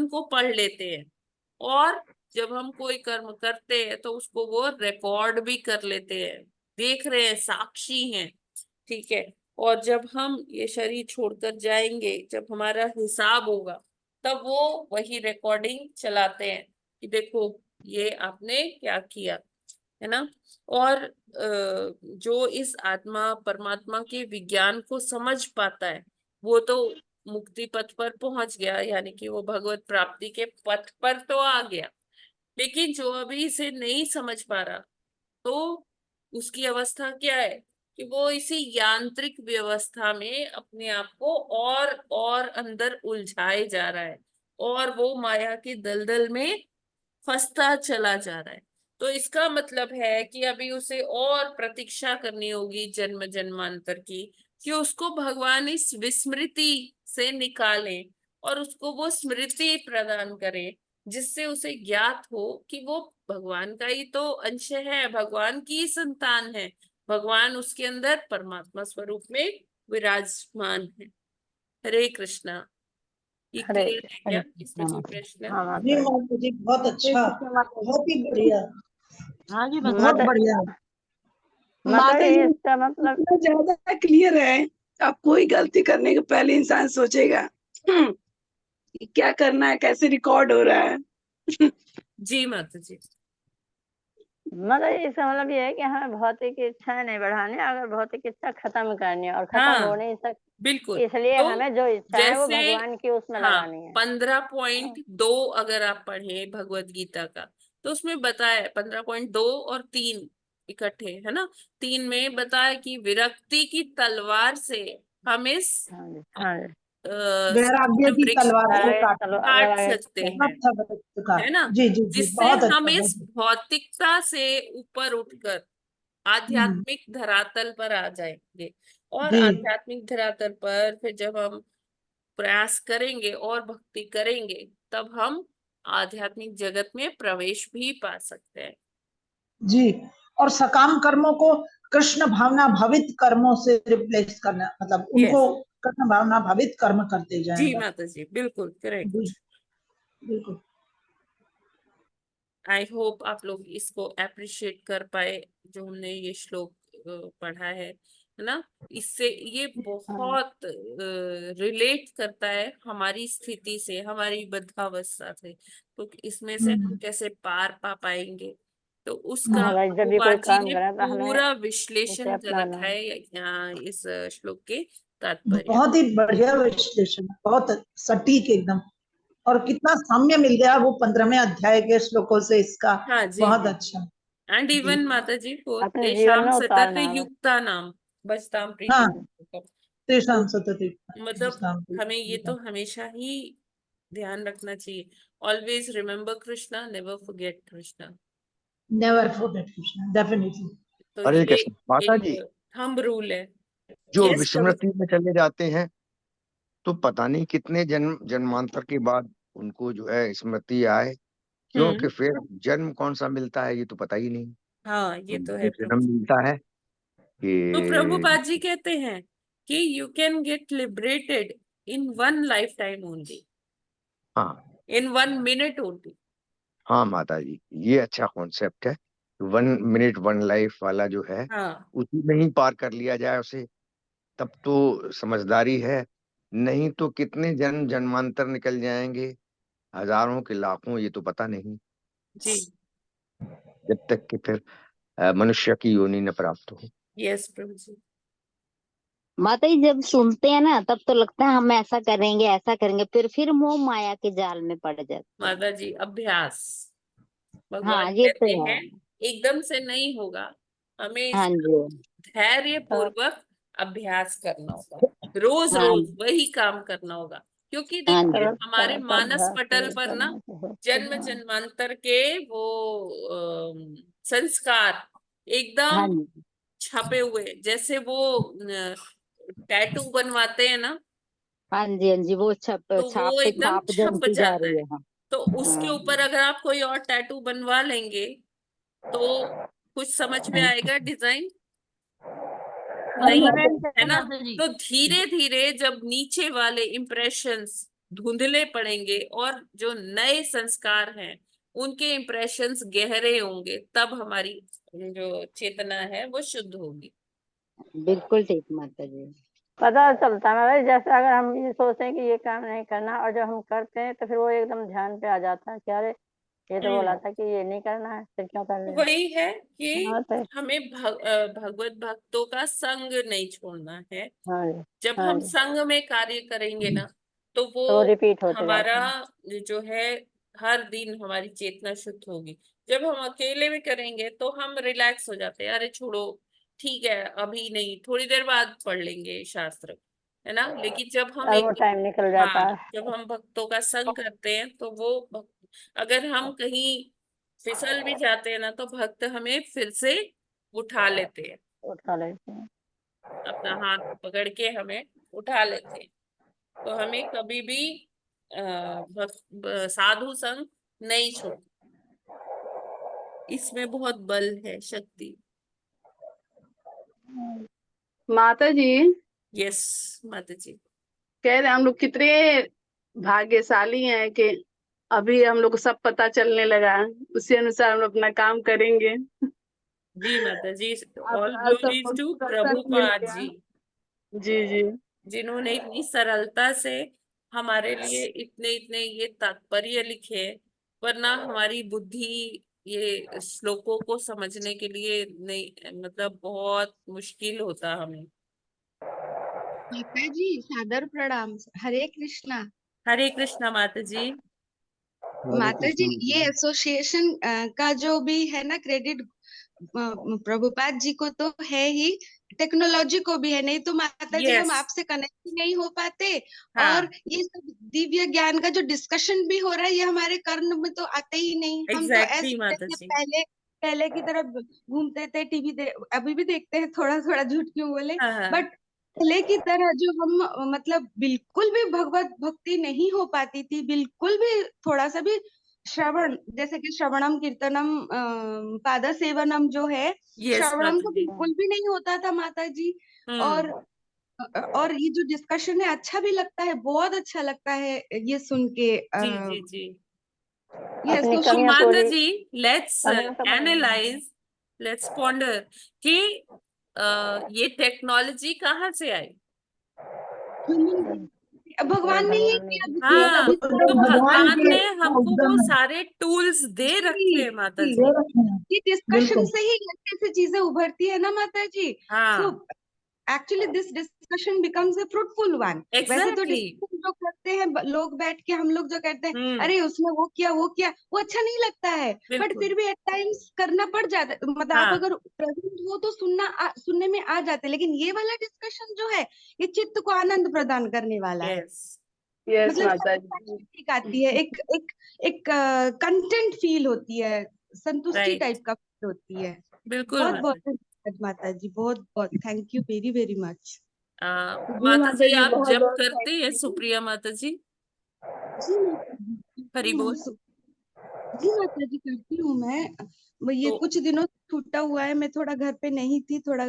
Speaker 4: को पढ़ लेते हैं, और जब हम कोई कर्म करते हैं तो उसको वो रिकॉर्ड भी कर लेते हैं, देख रहे हैं, साक्षी हैं, ठीक है। और जब हम ये शरीर छोड़कर जाएंगे, जब हमारा हिसाब होगा, तब वो वही रिकॉर्डिंग चलाते हैं कि देखो ये आपने क्या किया, है ना। और जो इस आत्मा परमात्मा के विज्ञान को समझ पाता है, वो तो मुक्ति पथ पर पहुंच गया, यानी कि वो भगवत प्राप्ति के पथ पर तो आ गया। लेकिन जो अभी इसे नहीं समझ पा रहा, तो उसकी अवस्था क्या है कि वो इसी यांत्रिक व्यवस्था में अपने आप को और अंदर उलझाए जा रहा है और वो माया के दलदल में फंसता चला जा रहा है। तो इसका मतलब है कि अभी उसे और प्रतीक्षा करनी होगी जन्म जन्मांतर की, कि उसको भगवान इस विस्मृति से निकालें और उसको वो स्मृति प्रदान करें, जिससे उसे ज्ञात हो कि वो भगवान का ही तो अंश है, भगवान की ही संतान है, भगवान उसके अंदर परमात्मा स्वरूप में विराजमान है। हरे कृष्णा। ये
Speaker 2: हरे
Speaker 4: क्लियर है
Speaker 2: हरे
Speaker 4: क्या? इसमें
Speaker 2: कृष्णा
Speaker 4: कोई
Speaker 2: माता।
Speaker 4: प्रश्न?
Speaker 2: हाँ
Speaker 3: जी
Speaker 2: माता जी।
Speaker 3: माता जी बहुत अच्छा, बहुत ही बढ़िया,
Speaker 9: हाँ जी
Speaker 3: बहुत
Speaker 2: माता
Speaker 3: बढ़िया।
Speaker 2: माता
Speaker 10: माता
Speaker 2: जी
Speaker 10: जी
Speaker 2: इसका मतलब
Speaker 10: इतना ज्यादा क्लियर है, आप कोई गलती करने के पहले इंसान सोचेगा कि क्या करना है, कैसे रिकॉर्ड हो रहा है।
Speaker 4: जी माता जी।
Speaker 2: मतलब इसका मतलब ये है कि हमें भौतिक इच्छाएं नहीं बढ़ानी, अगर भौतिक इच्छा खत्म करनी है और खत्म
Speaker 4: हाँ
Speaker 2: हो नहीं सकती,
Speaker 4: बिल्कुल।
Speaker 2: इसलिए
Speaker 4: तो
Speaker 2: हमें जो इच्छा है वो
Speaker 4: जैसे
Speaker 2: भगवान की उसमें
Speaker 4: हाँ
Speaker 2: लगानी है।
Speaker 4: 15.2 अगर आप पढ़ें भगवत गीता का, तो उसमें बताया 15.2 और 3 इकट्ठे है ना। 3 में बताया कि विरक्ति की तलवार से हम इस
Speaker 2: हाँ जी हाँ जी।
Speaker 3: वैराग्य की
Speaker 4: वृक्ष
Speaker 3: तलवार से
Speaker 2: लगा
Speaker 3: काट,
Speaker 4: काट
Speaker 2: लगा
Speaker 4: सकते
Speaker 2: के
Speaker 4: हैं,
Speaker 3: अच्छा वृक्ष का।
Speaker 4: है ना,
Speaker 3: जी जी जी,
Speaker 4: जिससे
Speaker 3: बहुत
Speaker 4: हम
Speaker 3: अच्छा,
Speaker 4: इस
Speaker 3: बहुत
Speaker 4: भौतिकता से ऊपर उठकर
Speaker 3: हम्म,
Speaker 4: आध्यात्मिक धरातल पर आ जाएंगे। और
Speaker 3: जी
Speaker 4: आध्यात्मिक धरातल पर फिर जब हम प्रयास करेंगे और भक्ति करेंगे, तब हम आध्यात्मिक जगत में प्रवेश भी पा सकते हैं।
Speaker 3: जी। और सकाम कर्मों को कृष्ण भावना भावित कर्मों से रिप्लेस करना, मतलब उनको
Speaker 4: यस
Speaker 3: कृष्ण भावना भावित कर्म करते
Speaker 4: जी
Speaker 3: जाएं बस।
Speaker 4: माता जी, बिल्कुल
Speaker 3: जी
Speaker 4: करेक्ट।
Speaker 3: बिल्कुल।
Speaker 4: आई होप आप लोग इसको अप्रिशिएट कर पाए जो हमने ये श्लोक पढ़ा है ना। इससे ये
Speaker 2: हाँ
Speaker 4: बहुत रिलेट करता है हमारी स्थिति से, हमारी बद्धावस्था से। तो इसमें से हम कैसे पार पा पाएंगे, तो उसका
Speaker 2: हाँ भाई, जब भी कोई
Speaker 4: प्रभुपाद जी
Speaker 2: काम
Speaker 4: ने
Speaker 2: करें तो हमें
Speaker 4: पूरा
Speaker 2: इसे
Speaker 4: विश्लेषण कर
Speaker 2: अपनाना
Speaker 4: रखा
Speaker 2: है।
Speaker 4: है यहाँ इस श्लोक के तात्पर्य में।
Speaker 3: बहुत ही बढ़िया विश्लेषण, बहुत सटीक एकदम। और कितना साम्य मिल गया वो 15वें अध्याय के श्लोकों से इसका,
Speaker 4: हाँ जी
Speaker 3: बहुत
Speaker 4: जी।
Speaker 3: अच्छा।
Speaker 4: एंड
Speaker 3: जी
Speaker 4: इवन माता जी को
Speaker 2: अपने जीवन
Speaker 4: तेषाम
Speaker 2: में
Speaker 4: सतत
Speaker 2: उतारना है बस।
Speaker 4: युक्ता नाम भजताम
Speaker 3: हाँ,
Speaker 4: प्रीति।
Speaker 3: तेषां
Speaker 4: तो
Speaker 3: सतति
Speaker 4: मतलब हमें ये तो हमेशा ही ध्यान रखना चाहिए। Always remember Krishna, never forget Krishna.
Speaker 3: Never forget Krishna, definitely.
Speaker 4: तो
Speaker 6: हरे
Speaker 4: ये
Speaker 6: कृष्ण माता
Speaker 4: एक
Speaker 6: जी।
Speaker 4: थंब रूल है।
Speaker 6: जो
Speaker 4: यस प्रभु।
Speaker 6: विस्मृति में चले जाते हैं तो पता नहीं कितने जन्म जन्मांतर के बाद उनको जो है स्मृति आए, क्योंकि फिर जन्म कौन सा मिलता है ये तो पता ही नहीं।
Speaker 4: हाँ ये तो है
Speaker 6: जो
Speaker 4: प्रभु।
Speaker 6: जन्म मिलता है
Speaker 4: तो
Speaker 6: कि
Speaker 4: प्रभुपाद जी कहते हैं कि you can get liberated in one life time only,
Speaker 6: हाँ
Speaker 4: इन 1 मिनट ओनली।
Speaker 6: हाँ माता जी, ये अच्छा कॉन्सेप्ट है। 1 मिनट 1 लाइफ वाला जो है
Speaker 4: हाँ
Speaker 6: उसी में ही पार कर लिया जाए उसे, तब तो समझदारी है। नहीं तो कितने जन्म जन्मांतर निकल जाएंगे, हजारों के लाखों, ये तो पता नहीं,
Speaker 4: जी।
Speaker 6: जब तक कि फिर मनुष्य की योनि न प्राप्त हो।
Speaker 4: यस प्रभु जी।
Speaker 1: माता जी जब सुनते हैं ना तब तो लगता है हम ऐसा करेंगे ऐसा करेंगे, फिर मोह माया के जाल में पड़ जाते हैं।
Speaker 4: माता जी अभ्यास, भगवान
Speaker 1: हाँ ये तो
Speaker 4: कहते
Speaker 1: है।
Speaker 4: हैं एकदम से नहीं होगा, हमें
Speaker 1: हाँ
Speaker 4: इसका
Speaker 1: जी।
Speaker 4: धैर्य
Speaker 2: तो
Speaker 4: पूर्वक अभ्यास करना होगा, रोज
Speaker 1: हाँ
Speaker 4: रोज वही काम करना होगा। क्योंकि
Speaker 1: हाँ
Speaker 4: देखिए
Speaker 1: जी।
Speaker 2: तब
Speaker 4: हमारे
Speaker 2: तब
Speaker 4: मानस
Speaker 2: अभ्यास
Speaker 4: पटल पर ना
Speaker 2: करने से होती
Speaker 4: जन्म
Speaker 2: है।
Speaker 4: जन्मांतर के वो संस्कार
Speaker 1: हाँ
Speaker 4: एकदम
Speaker 1: जी।
Speaker 4: छपे हुए हैं। जैसे वो टैटू बनवाते हैं ना,
Speaker 1: हाँ जी। हाँ जी, वो छाप
Speaker 4: तो
Speaker 1: छाप
Speaker 4: वो
Speaker 1: पे
Speaker 4: एकदम
Speaker 1: छाप
Speaker 4: छप
Speaker 1: जमती जा
Speaker 4: जाता
Speaker 1: रही
Speaker 4: है।
Speaker 1: है। हाँ
Speaker 4: तो उसके
Speaker 1: हाँ।
Speaker 4: ऊपर अगर आप कोई और टैटू बनवा लेंगे तो कुछ समझ में आएगा डिजाइन? नहीं,
Speaker 9: परमानेंट
Speaker 4: है
Speaker 9: है
Speaker 4: ना।
Speaker 9: माता जी।
Speaker 4: तो धीरे धीरे जब नीचे वाले इम्प्रेशंस धुंधले पड़ेंगे और जो नए संस्कार हैं उनके इम्प्रेशंस गहरे होंगे, तब हमारी जो चेतना है वो शुद्ध होगी।
Speaker 1: बिल्कुल ठीक माता जी।
Speaker 2: पता चलता है भाई, जैसे अगर हम ये सोचते हैं कि ये काम नहीं करना और जब हम करते हैं तो फिर वो एकदम ध्यान पे आ जाता है कि अरे ये तो बोला था कि ये नहीं करना है, फिर क्यों कर लिया।
Speaker 4: वही है कि
Speaker 2: हाँ तो
Speaker 4: हमें भगवत भक्तों का संग नहीं छोड़ना है।
Speaker 2: हाँ जी
Speaker 4: जब
Speaker 2: हाँ
Speaker 4: हम
Speaker 2: जी।
Speaker 4: संग में कार्य करेंगे ना, तो वो
Speaker 2: तो वो रिपीट होते
Speaker 4: हमारा
Speaker 2: जाते हैं।
Speaker 4: जो है हर दिन हमारी चेतना शुद्ध होगी। जब हम अकेले में करेंगे तो हम रिलैक्स हो जाते हैं, अरे छोड़ो ठीक है अभी नहीं, थोड़ी देर बाद पढ़ लेंगे शास्त्र, है ना। लेकिन जब हम
Speaker 2: और वो
Speaker 4: एक,
Speaker 2: टाइम निकल जाता
Speaker 4: हाँ,
Speaker 2: है।
Speaker 4: जब हम भक्तों का संग करते हैं तो वो अगर हम कहीं फिसल भी जाते हैं ना तो भक्त हमें फिर से उठा लेते हैं,
Speaker 2: उठा लेते हैं।
Speaker 4: अपना हाथ पकड़ के हमें उठा लेते हैं। तो हमें कभी भी साधु संग नहीं छोड़, इसमें बहुत बल है, शक्ति।
Speaker 10: माता जी
Speaker 4: यस माता जी।
Speaker 10: कह रहे हम लोग कितने भाग्यशाली हैं कि अभी हम लोग को सब पता चलने लगा, उसी अनुसार हम लोग अपना काम करेंगे।
Speaker 4: जी माता जी, ऑल
Speaker 10: आपका
Speaker 4: ग्लोरीज टू
Speaker 10: सपोर्ट दर्शन मिल
Speaker 4: प्रभुपाद
Speaker 10: गया।
Speaker 4: जी,
Speaker 10: जी जी
Speaker 4: जिन्होंने इतनी सरलता से हमारे लिए इतने इतने ये तात्पर्य लिखे, वरना हमारी बुद्धि ये श्लोकों को समझने के लिए नहीं, मतलब बहुत मुश्किल होता हमें।
Speaker 11: माता जी सादर प्रणाम, हरे कृष्णा।
Speaker 4: हरे कृष्णा माता जी।
Speaker 11: माता जी ये एसोसिएशन का जो भी है ना क्रेडिट प्रभुपाद जी को तो है ही, टेक्नोलॉजी को भी है, नहीं तो माता जी हम
Speaker 4: यस,
Speaker 11: आपसे कनेक्ट ही नहीं हो पाते। और
Speaker 4: हाँ,
Speaker 11: ये सब दिव्य ज्ञान का जो डिस्कशन भी हो रहा है ये हमारे कर्ण में तो आते ही नहीं। हम तो
Speaker 4: एग्जैक्टली
Speaker 11: ऐसे
Speaker 4: माता
Speaker 11: जैसे
Speaker 4: जी।
Speaker 11: पहले पहले की तरह घूमते थे टीवी अभी भी देखते हैं, थोड़ा थोड़ा झूठ क्यों बोले,
Speaker 4: हाँ हाँ,
Speaker 11: बट पहले की तरह जो हम मतलब बिल्कुल भी भगवत भक्ति नहीं हो पाती थी, बिल्कुल भी थोड़ा सा भी श्रवण, जैसे कि श्रवणम कीर्तनम पाद सेवनम जो है,
Speaker 4: यस
Speaker 11: श्रवणम
Speaker 4: माता
Speaker 11: तो
Speaker 4: जी।
Speaker 11: बिल्कुल भी नहीं होता था माता जी। और
Speaker 4: हम्म।
Speaker 11: और ये जो डिस्कशन है अच्छा भी लगता है, बहुत अच्छा लगता है ये सुन के।
Speaker 4: जी जी जी।
Speaker 11: ये
Speaker 2: अपनी
Speaker 4: तो
Speaker 11: एसोसिएशन
Speaker 2: कमियां
Speaker 4: माता
Speaker 2: पूरी,
Speaker 4: जी, लेट्स
Speaker 2: कमियां सब
Speaker 4: एनालाइज, लेट्स पॉन्डर कि ये टेक्नोलॉजी कहाँ से आई।
Speaker 11: भगवान ने ही
Speaker 2: भगवान ने
Speaker 11: किया,
Speaker 2: दी।
Speaker 11: जिसकी
Speaker 4: हाँ,
Speaker 11: तभी
Speaker 4: तो
Speaker 3: भगवान
Speaker 4: भगवान
Speaker 3: के
Speaker 4: ने हमको वो
Speaker 3: उद्गम है।
Speaker 4: सारे टूल्स दे रखे
Speaker 11: जी,
Speaker 4: हैं माता
Speaker 11: जी,
Speaker 4: जी।
Speaker 11: ये डिस्कशन से ही ऐसी ऐसी चीजें उभरती है ना माता जी। सो
Speaker 4: हाँ,
Speaker 11: actually this discussion becomes a fruitful one. वैसे तो
Speaker 4: एग्जैक्टली।
Speaker 11: डिस्कशन जो करते हैं लोग बैठ के, हम लोग जो कहते हैं
Speaker 4: हम्म,
Speaker 11: अरे उसने वो किया वो किया, वो अच्छा नहीं लगता है, बट
Speaker 4: बिल्कुल।
Speaker 11: फिर भी एट टाइम्स करना पड़ जाता है। मतलब आप
Speaker 4: हाँ,
Speaker 11: अगर प्रेजेंट हो तो सुनने में आ जाते हैं। लेकिन ये वाला डिस्कशन जो है ये चित्त को आनंद प्रदान करने वाला है।
Speaker 4: यस,
Speaker 10: यस
Speaker 11: मतलब
Speaker 10: माता जी।
Speaker 11: संतुष्टि आती है, एक एक एक कंटेंट फील होती है, संतुष्टि
Speaker 4: राइट,
Speaker 11: टाइप का फील होती है।
Speaker 4: बिल्कुल
Speaker 11: बहुत
Speaker 4: माता
Speaker 11: बहुत
Speaker 4: जी।
Speaker 11: धन्यवाद माता जी, बहुत बहुत thank you very very much.
Speaker 10: जी
Speaker 4: माता
Speaker 10: माता
Speaker 4: जी
Speaker 10: जी
Speaker 4: आप
Speaker 10: बहुत
Speaker 4: जब
Speaker 10: बहुत
Speaker 4: करते हैं
Speaker 10: थैंक यू।
Speaker 4: सुप्रिया माता जी,
Speaker 11: जी माता जी
Speaker 4: हरि
Speaker 11: करती हूँ,
Speaker 4: बोल।
Speaker 11: जी माता जी करती हूँ मैं ये
Speaker 4: तो
Speaker 11: कुछ दिनों से छूटा हुआ है, मैं थोड़ा घर पे नहीं थी, थोड़ा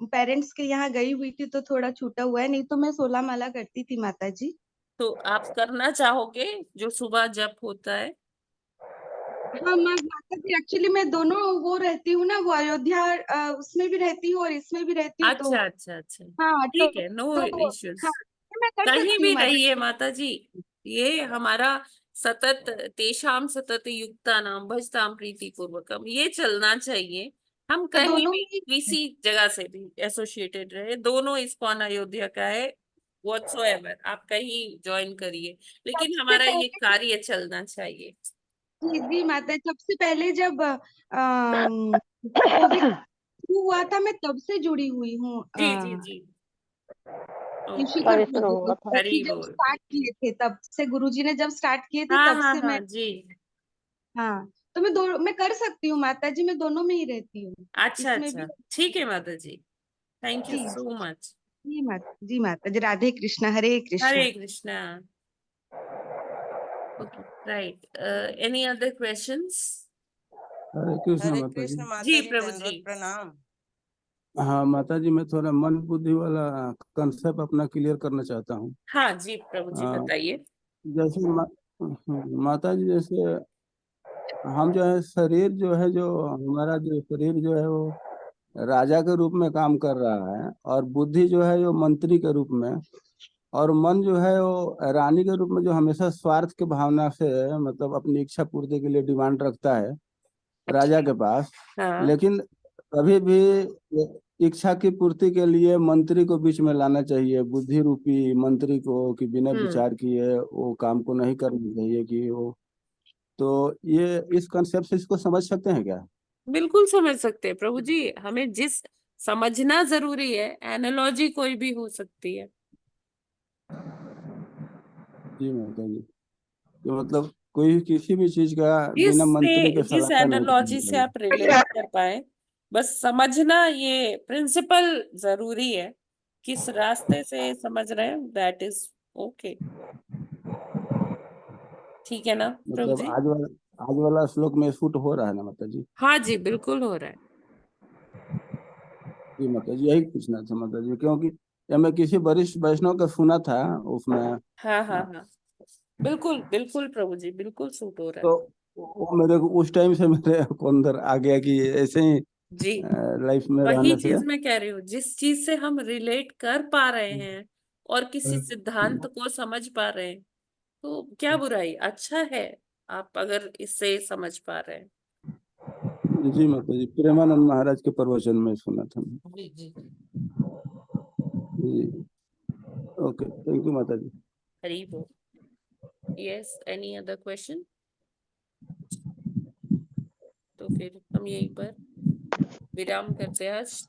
Speaker 11: पेरेंट्स के यहाँ गई हुई थी तो थोड़ा छूटा हुआ है, नहीं तो मैं 16 माला करती थी माता जी।
Speaker 4: तो आप करना चाहोगे जो सुबह जप होता है।
Speaker 11: हाँ माता जी एक्चुअली मैं दोनों वो रहती हूँ ना, वो अयोध्या उसमें भी रहती हूँ और इसमें भी रहती हूँ तो
Speaker 4: अच्छा अच्छा अच्छा,
Speaker 11: हाँ
Speaker 4: ठीक है, नो इश्यूज।
Speaker 11: हाँ तो मैं कर
Speaker 4: कहीं
Speaker 11: सकती हूँ
Speaker 4: भी
Speaker 11: माता
Speaker 4: रहिए
Speaker 11: जी।
Speaker 4: माता जी, ये हमारा सतत, तेषाम सतत युक्ता नाम भजताम प्रीति पूर्वकम, ये चलना चाहिए। हम
Speaker 11: मैं
Speaker 4: कहीं
Speaker 11: दोनों
Speaker 4: भी
Speaker 11: में
Speaker 4: किसी जगह से भी एसोसिएटेड रहे, दोनों इस्कॉन अयोध्या का है, व्हाट्सोएवर आप कहीं ज्वाइन करिए, लेकिन
Speaker 11: सबसे
Speaker 4: हमारा ये
Speaker 11: पहले,
Speaker 4: कार्य चलना चाहिए।
Speaker 11: जी जी माता जी, सबसे पहले जब कोविड शुरू हुआ था मैं तब से जुड़ी हुई हूँ।
Speaker 4: जी जी जी, ओके,
Speaker 11: शिखर
Speaker 2: तभी शुरू हुआ था।
Speaker 11: जी
Speaker 4: हरि
Speaker 11: जब
Speaker 4: बोल।
Speaker 11: स्टार्ट किए थे तब से, गुरुजी ने जब स्टार्ट किए थे
Speaker 4: हाँ
Speaker 11: तब
Speaker 4: हाँ
Speaker 11: से मैं,
Speaker 4: हाँ जी।
Speaker 11: हाँ तो मैं कर सकती हूँ माता जी, मैं दोनों में ही रहती हूँ,
Speaker 4: अच्छा
Speaker 11: इसमें
Speaker 4: अच्छा,
Speaker 11: भी।
Speaker 4: ठीक है माता जी, थैंक यू
Speaker 11: जी
Speaker 4: सो मच।
Speaker 11: जी माता जी, Radhe Krishna, Hare Krishna.
Speaker 4: Hare Krishna. Okay, right, any other questions.
Speaker 7: Hare Krishna
Speaker 12: Hare
Speaker 7: माता जी।
Speaker 12: कृष्ण माता
Speaker 4: जी
Speaker 12: जी,
Speaker 4: प्रभु जी।
Speaker 12: दंडवत प्रणाम।
Speaker 7: हाँ माता जी, मैं थोड़ा मन बुद्धि वाला कंसेप्ट अपना क्लियर करना चाहता हूँ।
Speaker 4: हाँ जी प्रभु जी
Speaker 7: आ,
Speaker 4: बताइए।
Speaker 7: जैसे माता जी, जैसे हम जो है शरीर जो है, जो हमारा जो शरीर जो है वो राजा के रूप में काम कर रहा है, और बुद्धि जो है वो मंत्री के रूप में, और मन जो है वो रानी के रूप में, जो हमेशा स्वार्थ की भावना से मतलब अपनी इच्छा पूर्ति के लिए डिमांड रखता है राजा के पास।
Speaker 4: हाँ,
Speaker 7: लेकिन कभी भी इच्छा की पूर्ति के लिए मंत्री को बीच में लाना चाहिए, बुद्धि रूपी मंत्री को, कि बिना
Speaker 4: हम्म,
Speaker 7: विचार किए वो काम को नहीं करना चाहिए, कि वो तो ये इस कंसेप्ट से इसको समझ सकते हैं क्या?
Speaker 4: बिल्कुल समझ सकते हैं प्रभु जी। हमें जिस समझना जरूरी है, एनालॉजी कोई भी हो सकती है।
Speaker 7: जी माता जी, तो मतलब कोई किसी भी चीज का बिना मंत्र के
Speaker 4: जिस
Speaker 7: सलाहकार नहीं
Speaker 4: एनालॉजी
Speaker 7: करना
Speaker 4: से आप रिलेट कर पाए, बस समझना ये प्रिंसिपल जरूरी है। किस रास्ते से समझ रहे हैं, दैट इज ओके। ठीक है ना प्रभु
Speaker 7: मतलब
Speaker 4: जी?
Speaker 7: आज वाला श्लोक में शूट हो रहा है ना माता जी?
Speaker 4: हाँ जी, बिल्कुल हो रहा है।
Speaker 7: जी माता जी, यही पूछना था माता जी, क्योंकि ये मैं किसी वरिष्ठ वैष्णव का सुना था उसमें।
Speaker 4: हाँ हाँ हाँ, बिल्कुल बिल्कुल प्रभु जी, बिल्कुल सूट हो रहा है।
Speaker 7: तो वो मेरे को उस टाइम से मेरे को अंदर आ गया कि ऐसे ही
Speaker 4: जी,
Speaker 7: लाइफ में
Speaker 4: वही
Speaker 7: रहने से।
Speaker 4: चीज मैं कह रही हूँ, जिस चीज से हम रिलेट कर पा रहे हैं और किसी सिद्धांत को समझ पा रहे हैं, तो क्या बुराई, अच्छा है आप अगर इससे समझ पा रहे हैं।
Speaker 7: जी माता जी, प्रेमानंद महाराज के प्रवचन में सुना था।
Speaker 4: जी जी
Speaker 7: जी, ओके, थैंक यू माता जी।
Speaker 4: हरी बोल। Yes, any other question? तो फिर हम यहीं पर विराम करते हैं। आज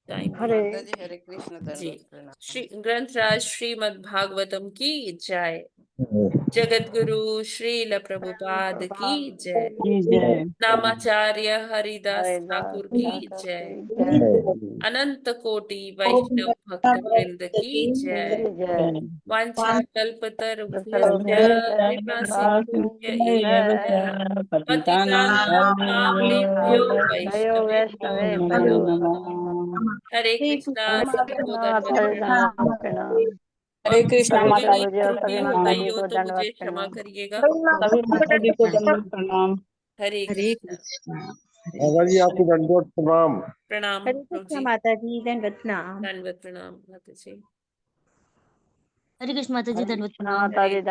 Speaker 4: टाइम
Speaker 2: हरे
Speaker 5: हरे कृष्ण।
Speaker 4: जी, श्री ग्रंथराज श्रीमद् भागवतम की जय। जगत गुरु श्रील प्रभुपाद की जय।
Speaker 5: जय।
Speaker 4: नामाचार्य हरिदास
Speaker 2: हरिदास
Speaker 4: ठाकुर की
Speaker 2: ठाकुर
Speaker 4: जय।
Speaker 2: की जय।
Speaker 4: अनंत कोटि वैष्णव भक्त वृंद की जय।
Speaker 2: की जय।
Speaker 4: वांछा कल्पतरुभ्यश्च
Speaker 2: सर्वभूतेभ्यः
Speaker 4: कृपा
Speaker 2: कृपा
Speaker 4: सिन्धुभ्य एव च पतितानां
Speaker 2: वैष्णवेभ्यो
Speaker 4: वैष्णवेभ्यो हरे कृष्णा। सभी को दंडवत
Speaker 2: हरे
Speaker 4: प्रणाम।
Speaker 2: दंडवत प्रणाम।
Speaker 5: हरे कृष्ण
Speaker 4: कभी
Speaker 5: माता
Speaker 2: सभी
Speaker 4: कहीं
Speaker 5: जी
Speaker 2: पूज्य
Speaker 5: को
Speaker 4: त्रुटि
Speaker 2: सभी
Speaker 4: हो
Speaker 5: प्रणाम।
Speaker 4: गई
Speaker 2: माताजी
Speaker 4: हो
Speaker 2: को
Speaker 4: तो मुझे
Speaker 2: दंडवत
Speaker 4: क्षमा
Speaker 2: प्रणाम।
Speaker 4: करिएगा।
Speaker 5: सभी माता जी को दंडवत प्रणाम।
Speaker 4: हरे कृष्णा।
Speaker 12: बाबा जी आपको दंडवत प्रणाम।
Speaker 4: प्रणाम
Speaker 9: हरे
Speaker 4: प्रभु
Speaker 9: कृष्ण
Speaker 4: जी,
Speaker 9: माता जी, दंडवत प्रणाम।
Speaker 4: दंडवत प्रणाम माता जी।
Speaker 9: हरे कृष्ण माता जी, दंडवत प्रणाम।
Speaker 2: माताजी दंडवत